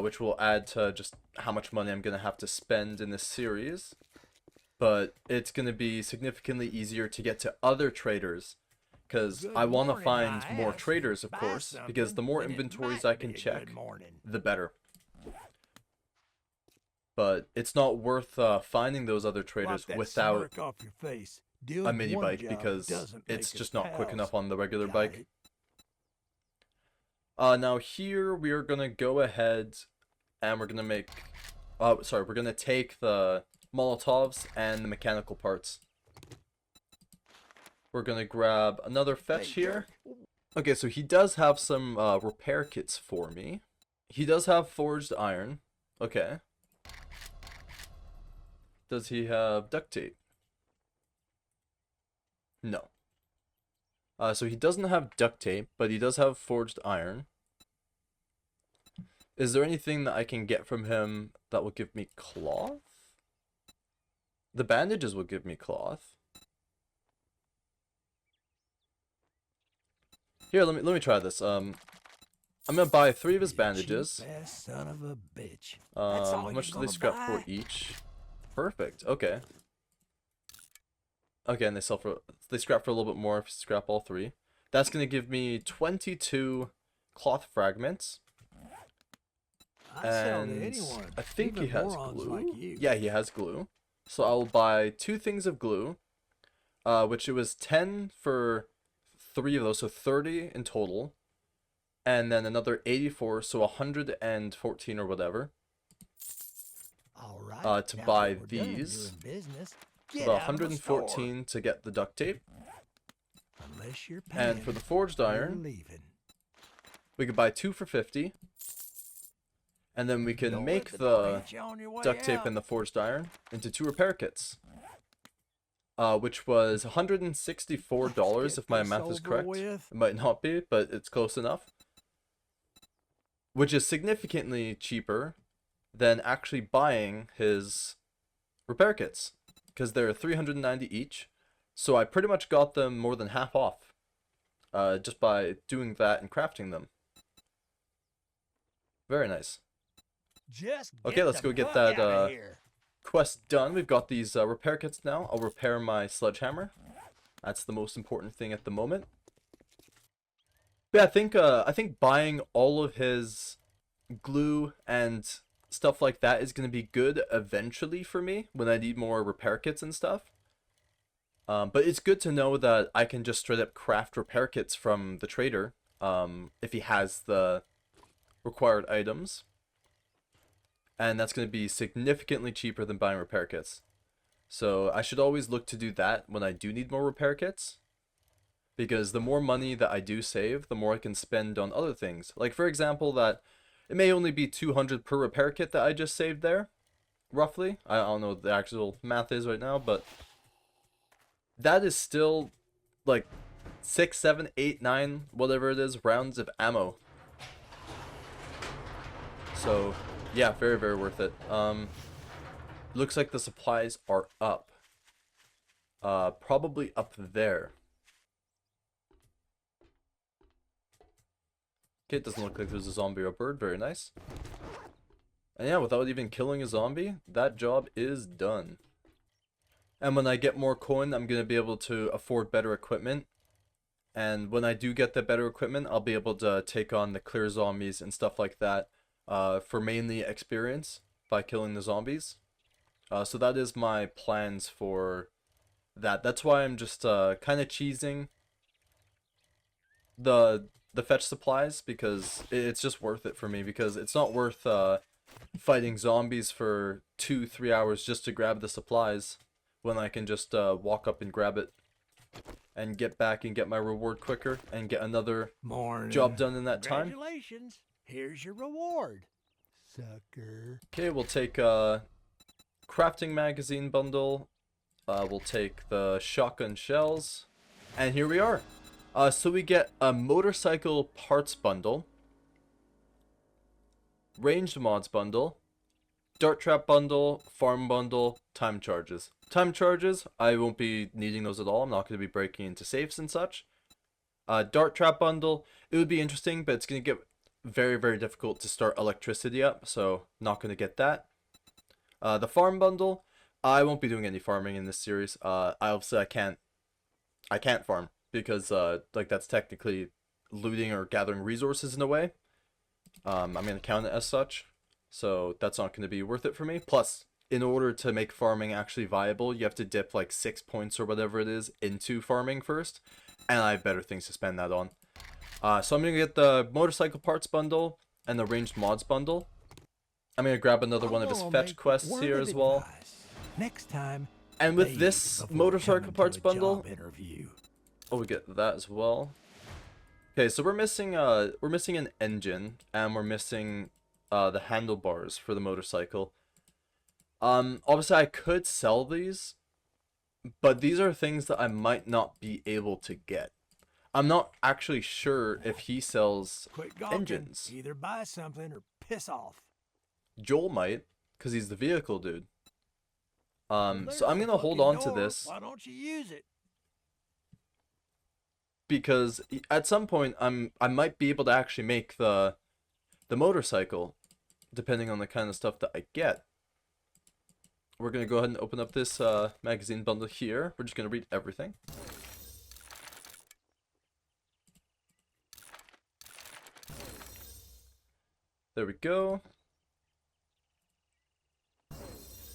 which will add to just how much money I'm gonna have to spend in this series. but it's going to be significantly easier to get to other traders, because I Good want to morning, find I more asked traders, to of buy course, because the something more when it inventories might I be can a check, good morning. the better. But it's not worth finding those other Wipe traders that without smirk off your face. a Doing mini one bike, job because doesn't it's make us just not quick pals. enough on the regular Got bike. it? Now here we are gonna go ahead and we're gonna make, we're gonna take the Molotovs and the mechanical parts. We're gonna grab another fetch Hey, here. jerk. Okay, so he does have some repair kits for me. He does have forged iron. Okay. Does he have duct tape? No. So he doesn't have duct tape, but he does have forged iron. Is there anything that I can get from him that will give me cloth? The bandages will give me cloth. Here, let me try this. I'm gonna buy 3 of his You bandages. cheap-ass son of a bitch. That's all How you're much do they gonna scrap for buy? each? Perfect. Okay. Okay, and they scrap for a little bit more if you scrap all 3. That's gonna give me 22 cloth fragments. I sell to And anyone, I think he even has morons glue. like you. Yeah, he has glue. So I'll buy 2 things of glue, which it was 10 for 3 of those, so 30 in total. And then another 84, so 114 or whatever. All right. To now buy that we're done these. doing business, So get about out of my store. 114 to get the duct tape. Unless you're paying, And for the forged we're iron, leaving. we could buy 2 for 50. And then we can Don't make let the door the hit you on your way duct tape out. and the forged iron into 2 repair kits. Which was $164 if my Get this math is over correct. with. It might not be, but it's close enough. Which is significantly cheaper than actually buying his repair kits, because they're 390 each. So I pretty much got them more than half off, just by doing that and crafting them. Very nice. Just Okay, get let's the go get fuck that outta here. quest done. We've got these repair kits now. I'll repair my sledgehammer. That's the most important thing at the moment. But yeah, I think buying all of his glue and stuff like that is going to be good eventually for me when I need more repair kits and stuff. But it's good to know that I can just straight up craft repair kits from the trader, if he has the required items. And that's going to be significantly cheaper than buying repair kits. So I should always look to do that when I do need more repair kits. Because the more money that I do save, the more I can spend on other things. Like, for example, that it may only be 200 per repair kit that I just saved there, roughly. I don't know what the actual math is right now, but that is still like 6, 7, 8, 9, whatever it is, rounds of ammo. So yeah, very, very worth it. Looks like the supplies are up. Probably up there. Okay, it doesn't look like there's a zombie or a bird. Very nice. And yeah, without even killing a zombie, that job is done. And when I get more coin, I'm going to be able to afford better equipment. And when I do get the better equipment, I'll be able to take on the clear zombies and stuff like that, for mainly experience by killing the zombies. So that is my plans for that. That's why I'm just kind of cheesing the fetch supplies, because it's just worth it for me, because it's not worth fighting zombies for 2-3 hours just to grab the supplies when I can just walk up and grab it and get back and get my reward quicker and get another job done in that time. Congratulations. Here's your reward, sucker. Okay, we'll take crafting magazine bundle. We'll take the shotgun shells, and here we are. So we get a motorcycle parts bundle, ranged mods bundle, dart trap bundle, farm bundle, time charges. Time charges, I won't be needing those at all. I'm not going to be breaking into safes and such. Dart trap bundle, it would be interesting, but it's going to get very, very difficult to start electricity up, so not going to get that. The farm bundle, I won't be doing any farming in this series. I can't farm because like that's technically looting or gathering resources in a way. I'm gonna count it as such, so that's not gonna be worth it for me. Plus, in order to make farming actually viable, you have to dip like 6 points or whatever it is into farming first, and I have better things to spend that on. So I'm gonna get the motorcycle parts bundle and the ranged mods bundle. I'm gonna grab another one of his fetch quests here as well. Next time, And with bathe this before motorcycle coming to parts a bundle, job interview. oh, we get that as well. Okay, so we're missing an engine and we're missing the handlebars for the motorcycle. Obviously I could sell these, but these are things that I might not be able to get. I'm not actually sure if he sells Quit gawking. engines. Either buy something or piss off. Joel might, because he's the vehicle dude. Well, So I'm there's gonna the hold fucking on to door. this Why don't you use it? because at some point I might be able to actually make the motorcycle, depending on the kind of stuff that I get. We're gonna go ahead and open up this magazine bundle here. We're just gonna read everything. There we go.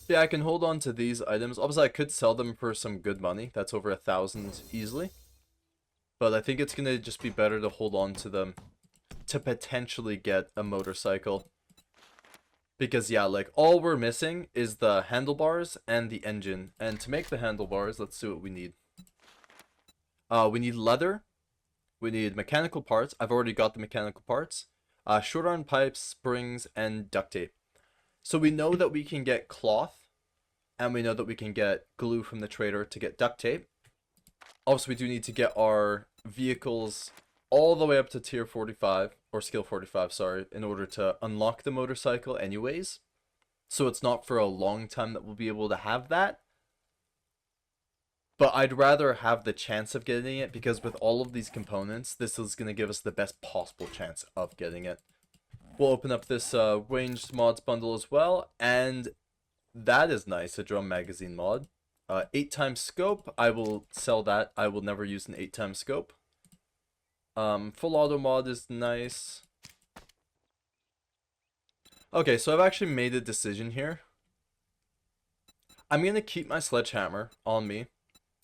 Yeah, I can hold on to these items. Obviously, I could sell them for some good money. That's over 1,000 easily. But I think it's gonna just be better to hold on to them to potentially get a motorcycle. Because yeah, like all we're missing is the handlebars and the engine. And to make the handlebars, let's see what we need. We need leather. We need mechanical parts. I've already got the mechanical parts. Short arm pipes, springs, and duct tape. So we know that we can get cloth, and we know that we can get glue from the trader to get duct tape. Also, we do need to get our vehicles all the way up to tier 45, or skill 45, sorry, in order to unlock the motorcycle anyways. So it's not for a long time that we'll be able to have that. But I'd rather have the chance of getting it, because with all of these components, this is going to give us the best possible chance of getting it. We'll open up this ranged mods bundle as well, and that is nice, a drum magazine mod. 8x scope, I will sell that. I will never use an 8x scope. Full auto mod is nice. Okay, so I've actually made a decision here. I'm going to keep my sledgehammer on me.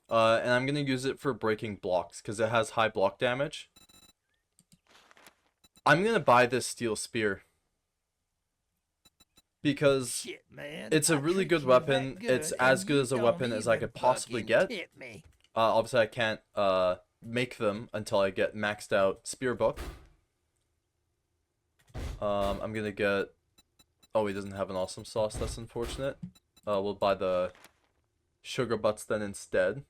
And I'm going to use it for breaking blocks, because it has high block damage. I'm going to buy this steel spear. Because Shit, man. it's a I really treat good you weapon. that good, It's as and good you as a don't weapon as I even could possibly fucking get. tip me. Obviously, I can't make them until I get maxed out spear book. I'm gonna get... Oh, he doesn't have an awesome sauce. That's unfortunate. We'll buy the sugar butts then instead.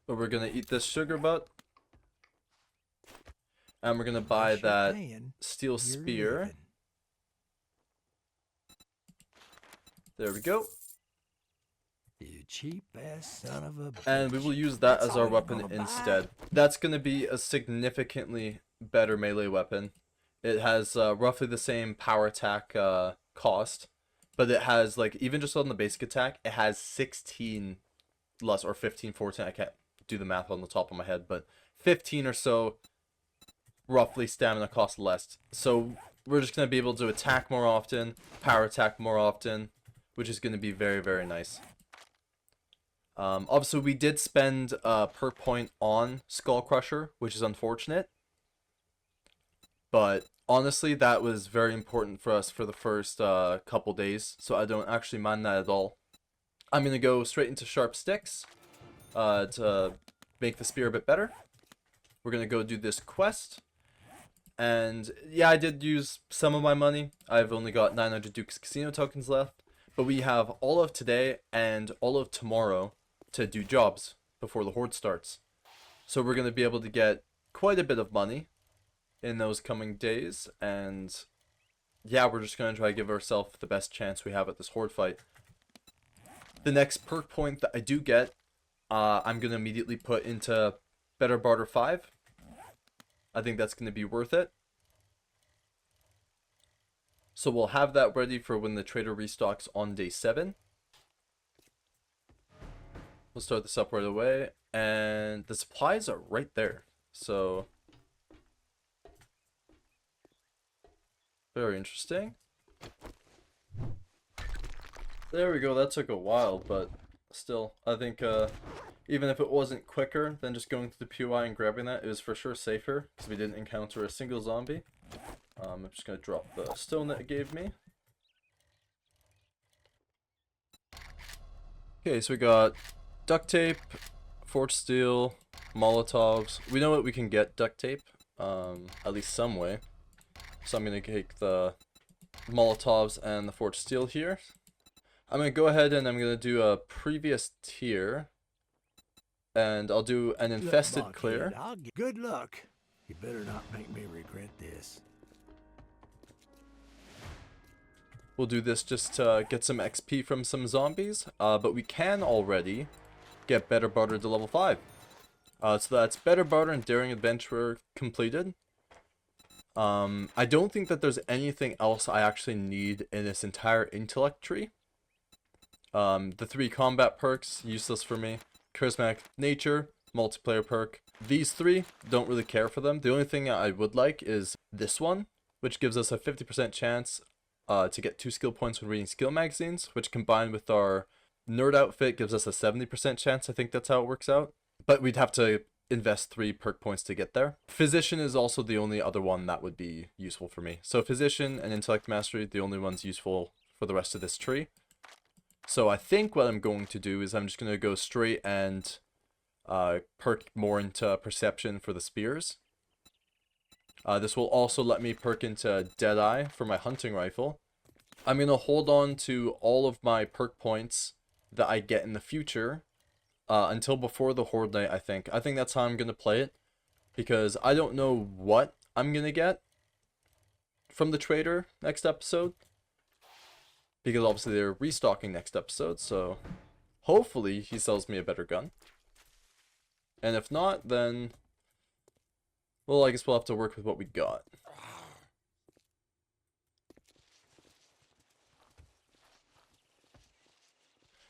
But we're gonna eat this sugar butt. And we're gonna buy Unless you're that paying, steel you're spear. living. There we go. You cheap ass son of a bitch. And we will use that That's as our all you're weapon gonna buy? instead. That's going to be a significantly better melee weapon. It has roughly the same power attack cost, but it has, like, even just on the basic attack, it has 16 less, or 15, 14, I can't do the math on the top of my head, but 15 or so roughly stamina cost less. So we're just going to be able to attack more often, power attack more often, which is going to be very, very nice. Obviously, we did spend per point on Skull Crusher, which is unfortunate. But honestly, that was very important for us for the first couple days, so I don't actually mind that at all. I'm going to go straight into Sharp Sticks to make the spear a bit better. We're going to go do this quest. And yeah, I did use some of my money. I've only got 900 Duke's Casino tokens left. But we have all of today and all of tomorrow to do jobs before the horde starts. So we're going to be able to get quite a bit of money in those coming days. And yeah, we're just going to try to give ourselves the best chance we have at this horde fight. The next perk point that I do get, I'm going to immediately put into Better Barter 5. I think that's going to be worth it. So we'll have that ready for when the trader restocks on day 7. We'll start this up right away, and the supplies are right there. So very interesting. There we go. That took a while, but still, I think even if it wasn't quicker than just going to the POI and grabbing that, it was for sure safer because we didn't encounter a single zombie. I'm just gonna drop the stone that it gave me. Okay, so we got duct tape, forged steel, Molotovs. We know what we can get duct tape, at least some way. So I'm gonna take the Molotovs and the forged steel here. I'm gonna go ahead and I'm gonna do a previous tier, and I'll do an infested Look, clear. I'll good luck. You better not make me regret this. We'll do this just to get some XP from some zombies, but we can already get Better Barter to level 5. So that's Better Barter and Daring Adventurer completed. I don't think that there's anything else I actually need in this entire intellect tree. The 3 combat perks, useless for me. Charismatic Nature, multiplayer perk. These 3, don't really care for them. The only thing I would like is this one, which gives us a 50% chance to get 2 skill points when reading skill magazines, which combined with our nerd outfit gives us a 70% chance. I think that's how it works out. But we'd have to invest 3 perk points to get there. Physician is also the only other one that would be useful for me. So Physician and Intellect Mastery, the only ones useful for the rest of this tree. So I think what I'm going to do is I'm just going to go straight and perk more into Perception for the spears. This will also let me perk into Deadeye for my hunting rifle. I'm going to hold on to all of my perk points that I get in the future until before the Horde Night, I think. I think that's how I'm going to play it, because I don't know what I'm going to get from the trader next episode, because obviously they're restocking next episode, so hopefully he sells me a better gun. And if not, then, well, I guess we'll have to work with what we got.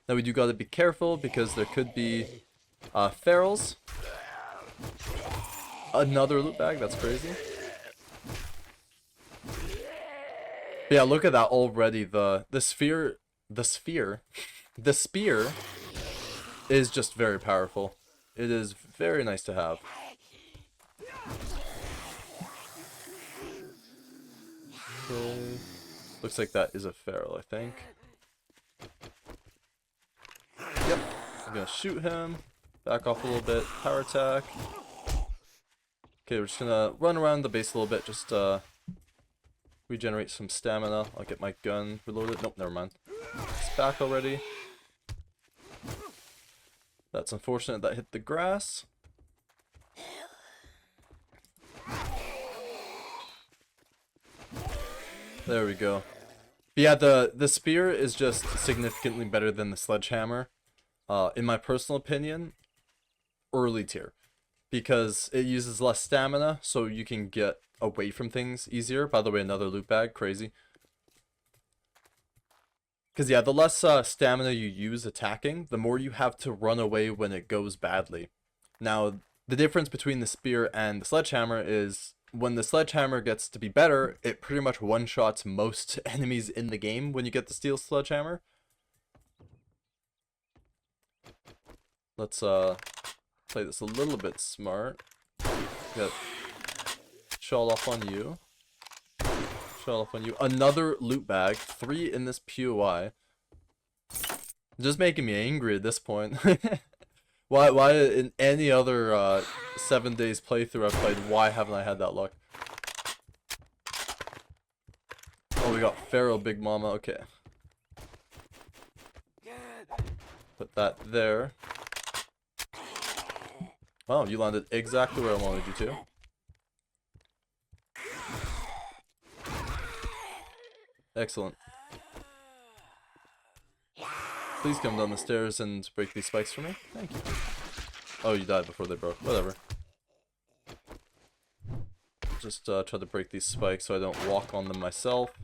Now we do gotta be careful because there could be ferals. Another loot bag, that's crazy. But yeah, look at that already. The spear is just very powerful. It is very nice to have. Okay. Looks like that is a feral, I think. Yep. I'm gonna shoot him. Back off a little bit. Power attack. Okay, we're just gonna run around the base a little bit, just regenerate some stamina. I'll get my gun reloaded. Nope, never mind. It's back already. That's unfortunate that hit the grass. There we go. But yeah, the spear is just significantly better than the sledgehammer. In my personal opinion, early tier. Because it uses less stamina, so you can get away from things easier. By the way, another loot bag, crazy. Because yeah, the less stamina you use attacking, the more you have to run away when it goes badly. Now, the difference between the spear and the sledgehammer is when the sledgehammer gets to be better, it pretty much one-shots most enemies in the game when you get the steel sledgehammer. Let's play this a little bit smart. Get shot off on you. Shot off on you. Another loot bag. 3 in this POI. Just making me angry at this point. Why in any other 7 days playthrough I've played, why haven't I had that luck? Oh, we got Feral Big Mama. Okay. Put that there. Wow, you landed exactly where I wanted you to. Excellent. Please come down the stairs and break these spikes for me. Thank you. Oh, you died before they broke. Whatever. Just try to break these spikes so I don't walk on them myself.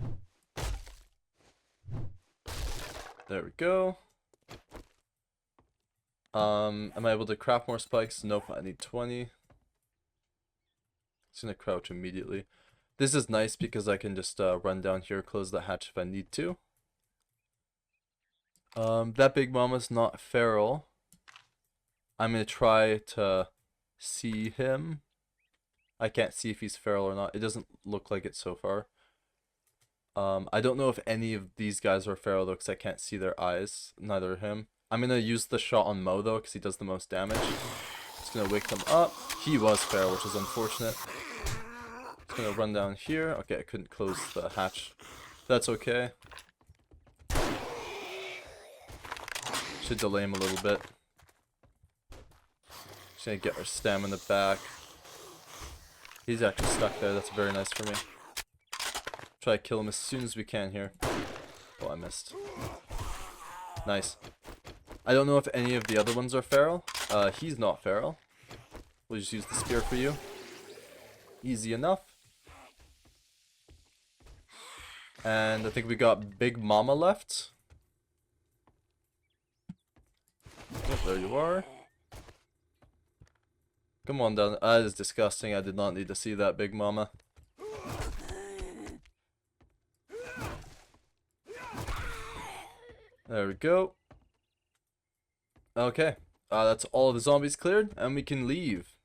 There we go. Am I able to craft more spikes? Nope, I need 20. Just gonna crouch immediately. This is nice because I can just run down here, close the hatch if I need to. That big mama's not feral. I'm gonna try to see him. I can't see if he's feral or not. It doesn't look like it so far. I don't know if any of these guys are feral though, because I can't see their eyes. Neither him. I'm gonna use the shot on Mo though, because he does the most damage. Just gonna wake them up. He was feral, which is unfortunate. Just gonna run down here. Okay, I couldn't close the hatch. That's okay. Should delay him a little bit. Just gonna get our stamina back. He's actually stuck there. That's very nice for me. Try to kill him as soon as we can here. Oh, I missed. Nice. I don't know if any of the other ones are feral. He's not feral. We'll just use the spear for you. Easy enough. And I think we got Big Mama left. Oh, there you are. Come on down. That is disgusting. I did not need to see that, Big Mama. There we go. Okay. That's all of the zombies cleared, and we can leave.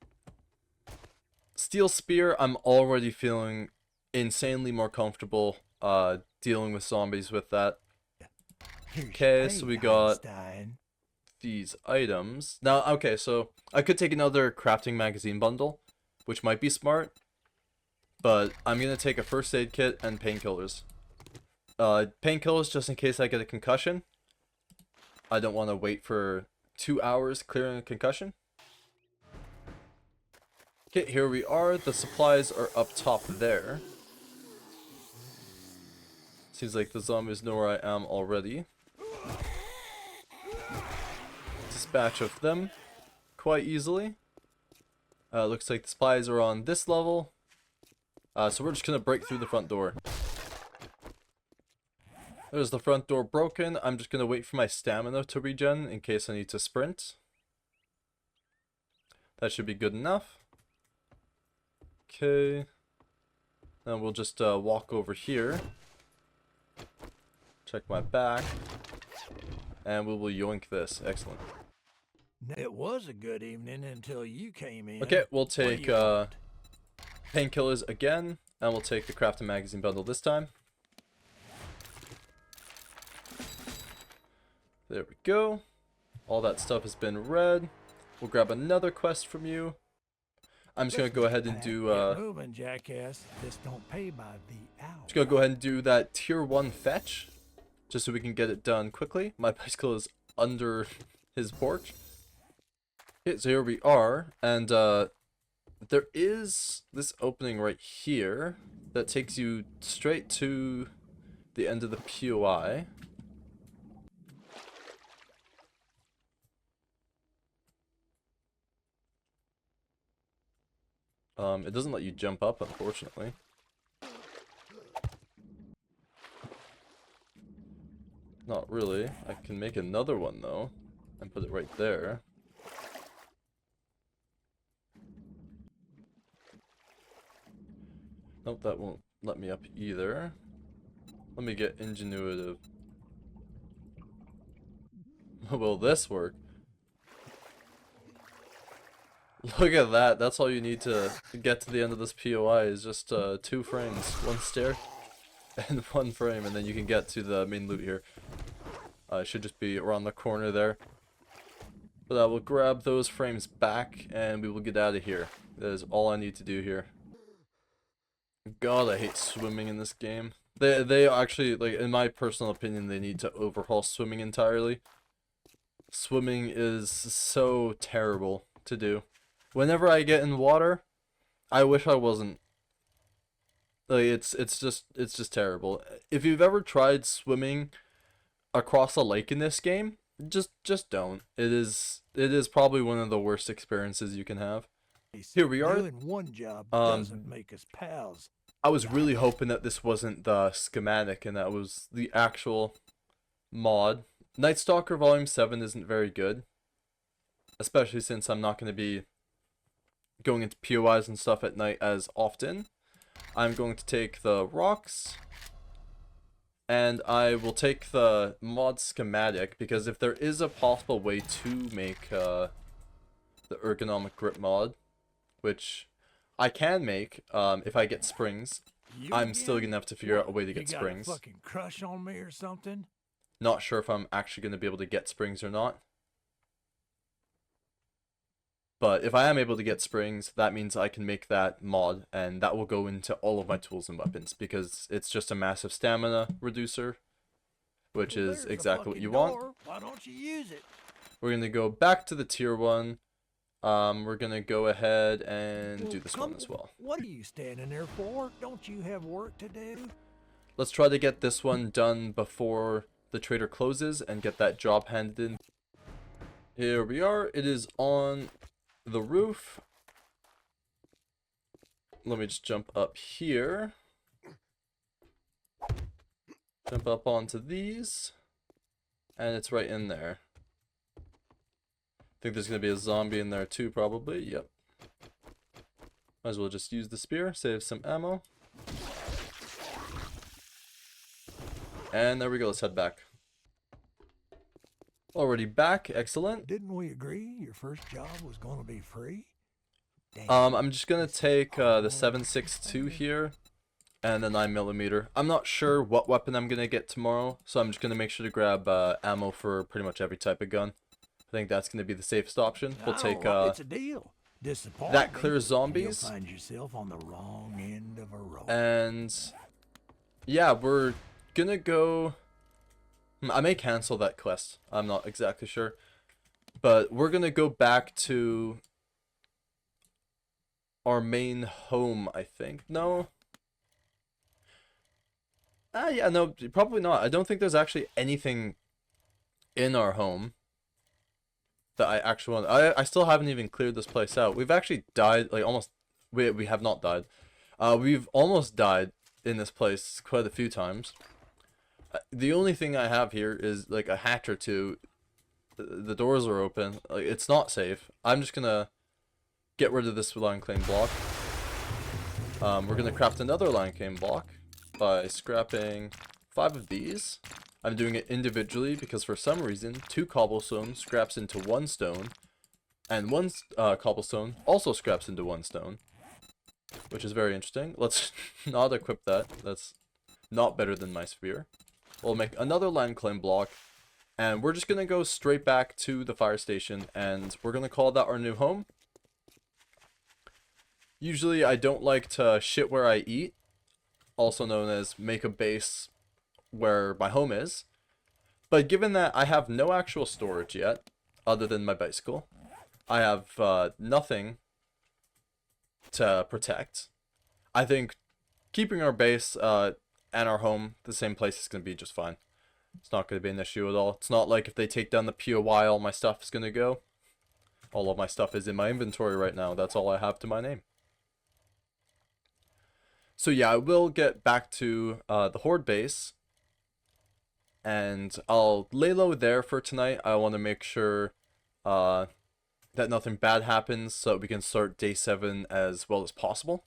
Steel Spear, I'm already feeling insanely more comfortable dealing with zombies with that. Okay, so we got these items. Now, okay, so I could take another crafting magazine bundle, which might be smart, but I'm going to take a first aid kit and painkillers. Painkillers just in case I get a concussion. I don't want to wait for 2 hours clearing a concussion. Okay, here we are. The supplies are up top there. Seems like the zombies know where I am already. Dispatch of them quite easily. Looks like the supplies are on this level. So we're just gonna break through the front door. There's the front door broken. I'm just gonna wait for my stamina to regen in case I need to sprint. That should be good enough. Okay. Then we'll just walk over here. Check my back. And we will yoink this. Excellent. It was a good evening until you came in. Okay, we'll take painkillers again. And we'll take the crafting magazine bundle this time. There we go. All that stuff has been read. We'll grab another quest from you. I'm just gonna go ahead and do Get moving, jackass. This don't pay by the hour. just gonna go ahead and do that tier 1 fetch, just so we can get it done quickly. My bicycle is under his porch. Okay, so here we are, and there is this opening right here that takes you straight to the end of the POI. It doesn't let you jump up, unfortunately. Not really. I can make another one, though, and put it right there. Nope, that won't let me up either. Let me get ingenuitive. Will this work? Look at that. That's all you need to get to the end of this POI is just 2 frames. 1 stair and 1 frame, and then you can get to the main loot here. It should just be around the corner there. But I will grab those frames back and we will get out of here. That is all I need to do here. God, I hate swimming in this game. They actually, like, in my personal opinion, they need to overhaul swimming entirely. Swimming is so terrible to do. Whenever I get in water, I wish I wasn't. Like, it's just terrible. If you've ever tried swimming across a lake in this game, just don't. It is probably one of the worst experiences you can have. Here we are. Doing one job doesn't make us pals. I was really hoping that this wasn't the schematic and that was the actual mod. Night Stalker Volume 7 isn't very good, especially since I'm not going to be going into POIs and stuff at night as often. I'm going to take the rocks, and I will take the mod schematic, because if there is a possible way to make the ergonomic grip mod, which I can make if I get springs, I'm still going to have to figure out a way to get springs. You got a fucking crush on me or something? Not sure if I'm actually going to be able to get springs or not. But if I am able to get springs, that means I can make that mod, and that will go into all of my tools and weapons, because it's just a massive stamina reducer, which is exactly what you want. Why don't you use it? We're going to go back to the tier 1. We're going to go ahead and do this one as well. What are you standing there for? Don't you have work to do? Let's try to get this one done before the trader closes and get that job handed in. Here we are. It is on the roof. Let me just jump up here. Jump up onto these. And it's right in there. I think there's going to be a zombie in there too, probably. Yep. Might as well just use the spear, save some ammo. And there we go, let's head back. Already back, excellent. Didn't we agree your first job was going to be free? Damn. I'm just going to take the 7.62 here and the 9mm. I'm not sure what weapon I'm going to get tomorrow, so I'm just going to make sure to grab ammo for pretty much every type of gun. I think that's going to be the safest option. We'll take it's a deal. that clears zombies. You'll find yourself on the wrong end of a rope. And yeah, we're going to go... I may cancel that quest. I'm not exactly sure. But we're going to go back to our main home, I think. No. Yeah, no, probably not. I don't think there's actually anything in our home that I actually want. I still haven't even cleared this place out. We've actually died, like almost, we have not died. We've almost died in this place quite a few times. The only thing I have here is like a hatch or two. The doors are open. Like, it's not safe. I'm just gonna get rid of this line claim block. We're gonna craft another line claim block by scrapping 5 of these. I'm doing it individually because for some reason 2 cobblestone scraps into 1 stone, and 1 cobblestone also scraps into 1 stone, which is very interesting. Let's not equip that. That's not better than my spear. We'll make another land claim block, and we're just gonna go straight back to the fire station, and we're gonna call that our new home. Usually I don't like to shit where I eat, also known as make a base where my home is. But given that I have no actual storage yet, other than my bicycle, I have nothing to protect. I think keeping our base and our home the same place is going to be just fine. It's not going to be an issue at all. It's not like if they take down the POI, all my stuff is going to go. All of my stuff is in my inventory right now. That's all I have to my name. So yeah, I will get back to the horde base, and I'll lay low there for tonight. I want to make sure that nothing bad happens so that we can start day 7 as well as possible.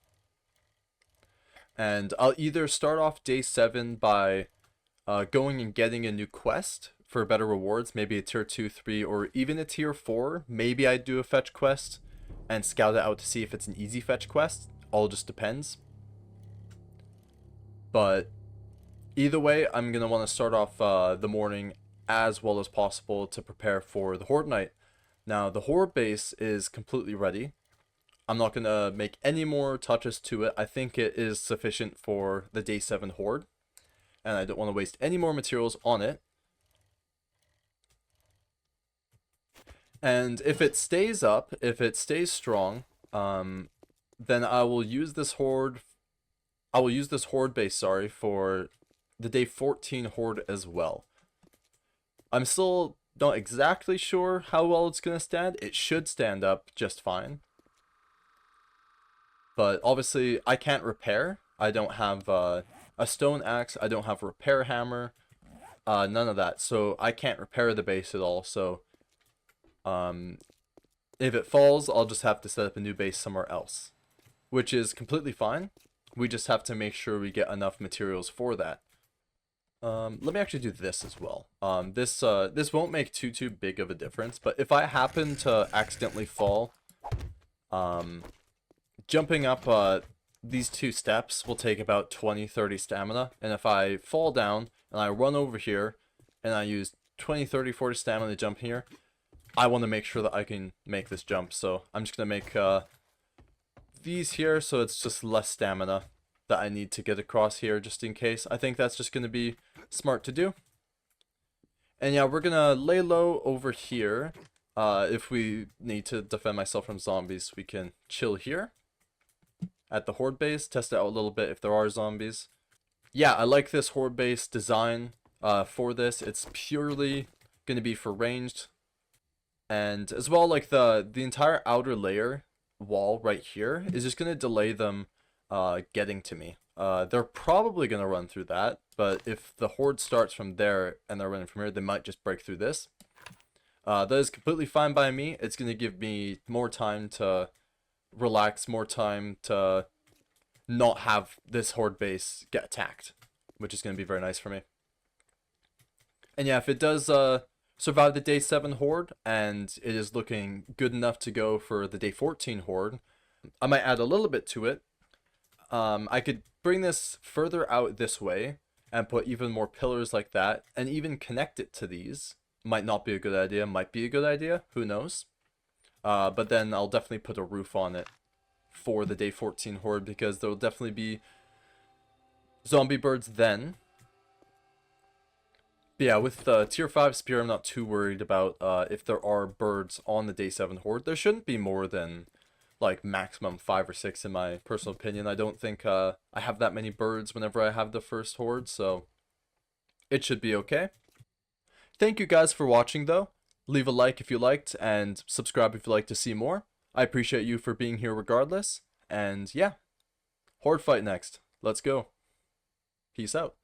And I'll either start off day 7 by going and getting a new quest for better rewards, maybe a tier 2, 3, or even a tier 4. Maybe I do a fetch quest and scout it out to see if it's an easy fetch quest. All just depends. But either way, I'm going to want to start off the morning as well as possible to prepare for the horde night. Now, the horde base is completely ready. I'm not going to make any more touches to it. I think it is sufficient for the day 7 horde, and I don't want to waste any more materials on it. And if it stays up, if it stays strong, then I will use this horde base, sorry, for the day 14 horde as well. I'm still not exactly sure how well it's going to stand. It should stand up just fine. But obviously, I can't repair. I don't have a stone axe. I don't have a repair hammer. None of that. So I can't repair the base at all. So if it falls, I'll just have to set up a new base somewhere else, which is completely fine. We just have to make sure we get enough materials for that. Let me actually do this as well. This won't make too big of a difference, but if I happen to accidentally fall, jumping up these 2 steps will take about 20-30 stamina, and if I fall down and I run over here and I use 20-30-40 stamina to jump here, I want to make sure that I can make this jump. So I'm just gonna make these here so it's just less stamina that I need to get across here just in case. I think that's just gonna be smart to do. And yeah, we're gonna lay low over here. If we need to defend myself from zombies, we can chill here at the horde base, test it out a little bit if there are zombies. Yeah, I like this horde base design for this. It's purely gonna be for ranged. And as well, like the entire outer layer wall right here is just gonna delay them getting to me. They're probably gonna run through that, but if the horde starts from there and they're running from here, they might just break through this. That is completely fine by me. It's gonna give me more time to relax, more time to not have this horde base get attacked, which is gonna be very nice for me. And yeah, if it does survive the day 7 horde and it is looking good enough to go for the day 14 horde, I might add a little bit to it. I could bring this further out this way and put even more pillars like that and even connect it to these. Might not be a good idea, might be a good idea, who knows. But then I'll definitely put a roof on it for the day 14 horde because there will definitely be zombie birds then. But yeah, with the tier 5 spear, I'm not too worried about if there are birds on the day 7 horde. There shouldn't be more than like maximum 5 or 6 in my personal opinion. I don't think I have that many birds whenever I have the first horde, so it should be okay. Thank you guys for watching though. Leave a like if you liked and subscribe if you'd like to see more. I appreciate you for being here regardless. And yeah, horde fight next. Let's go. Peace out.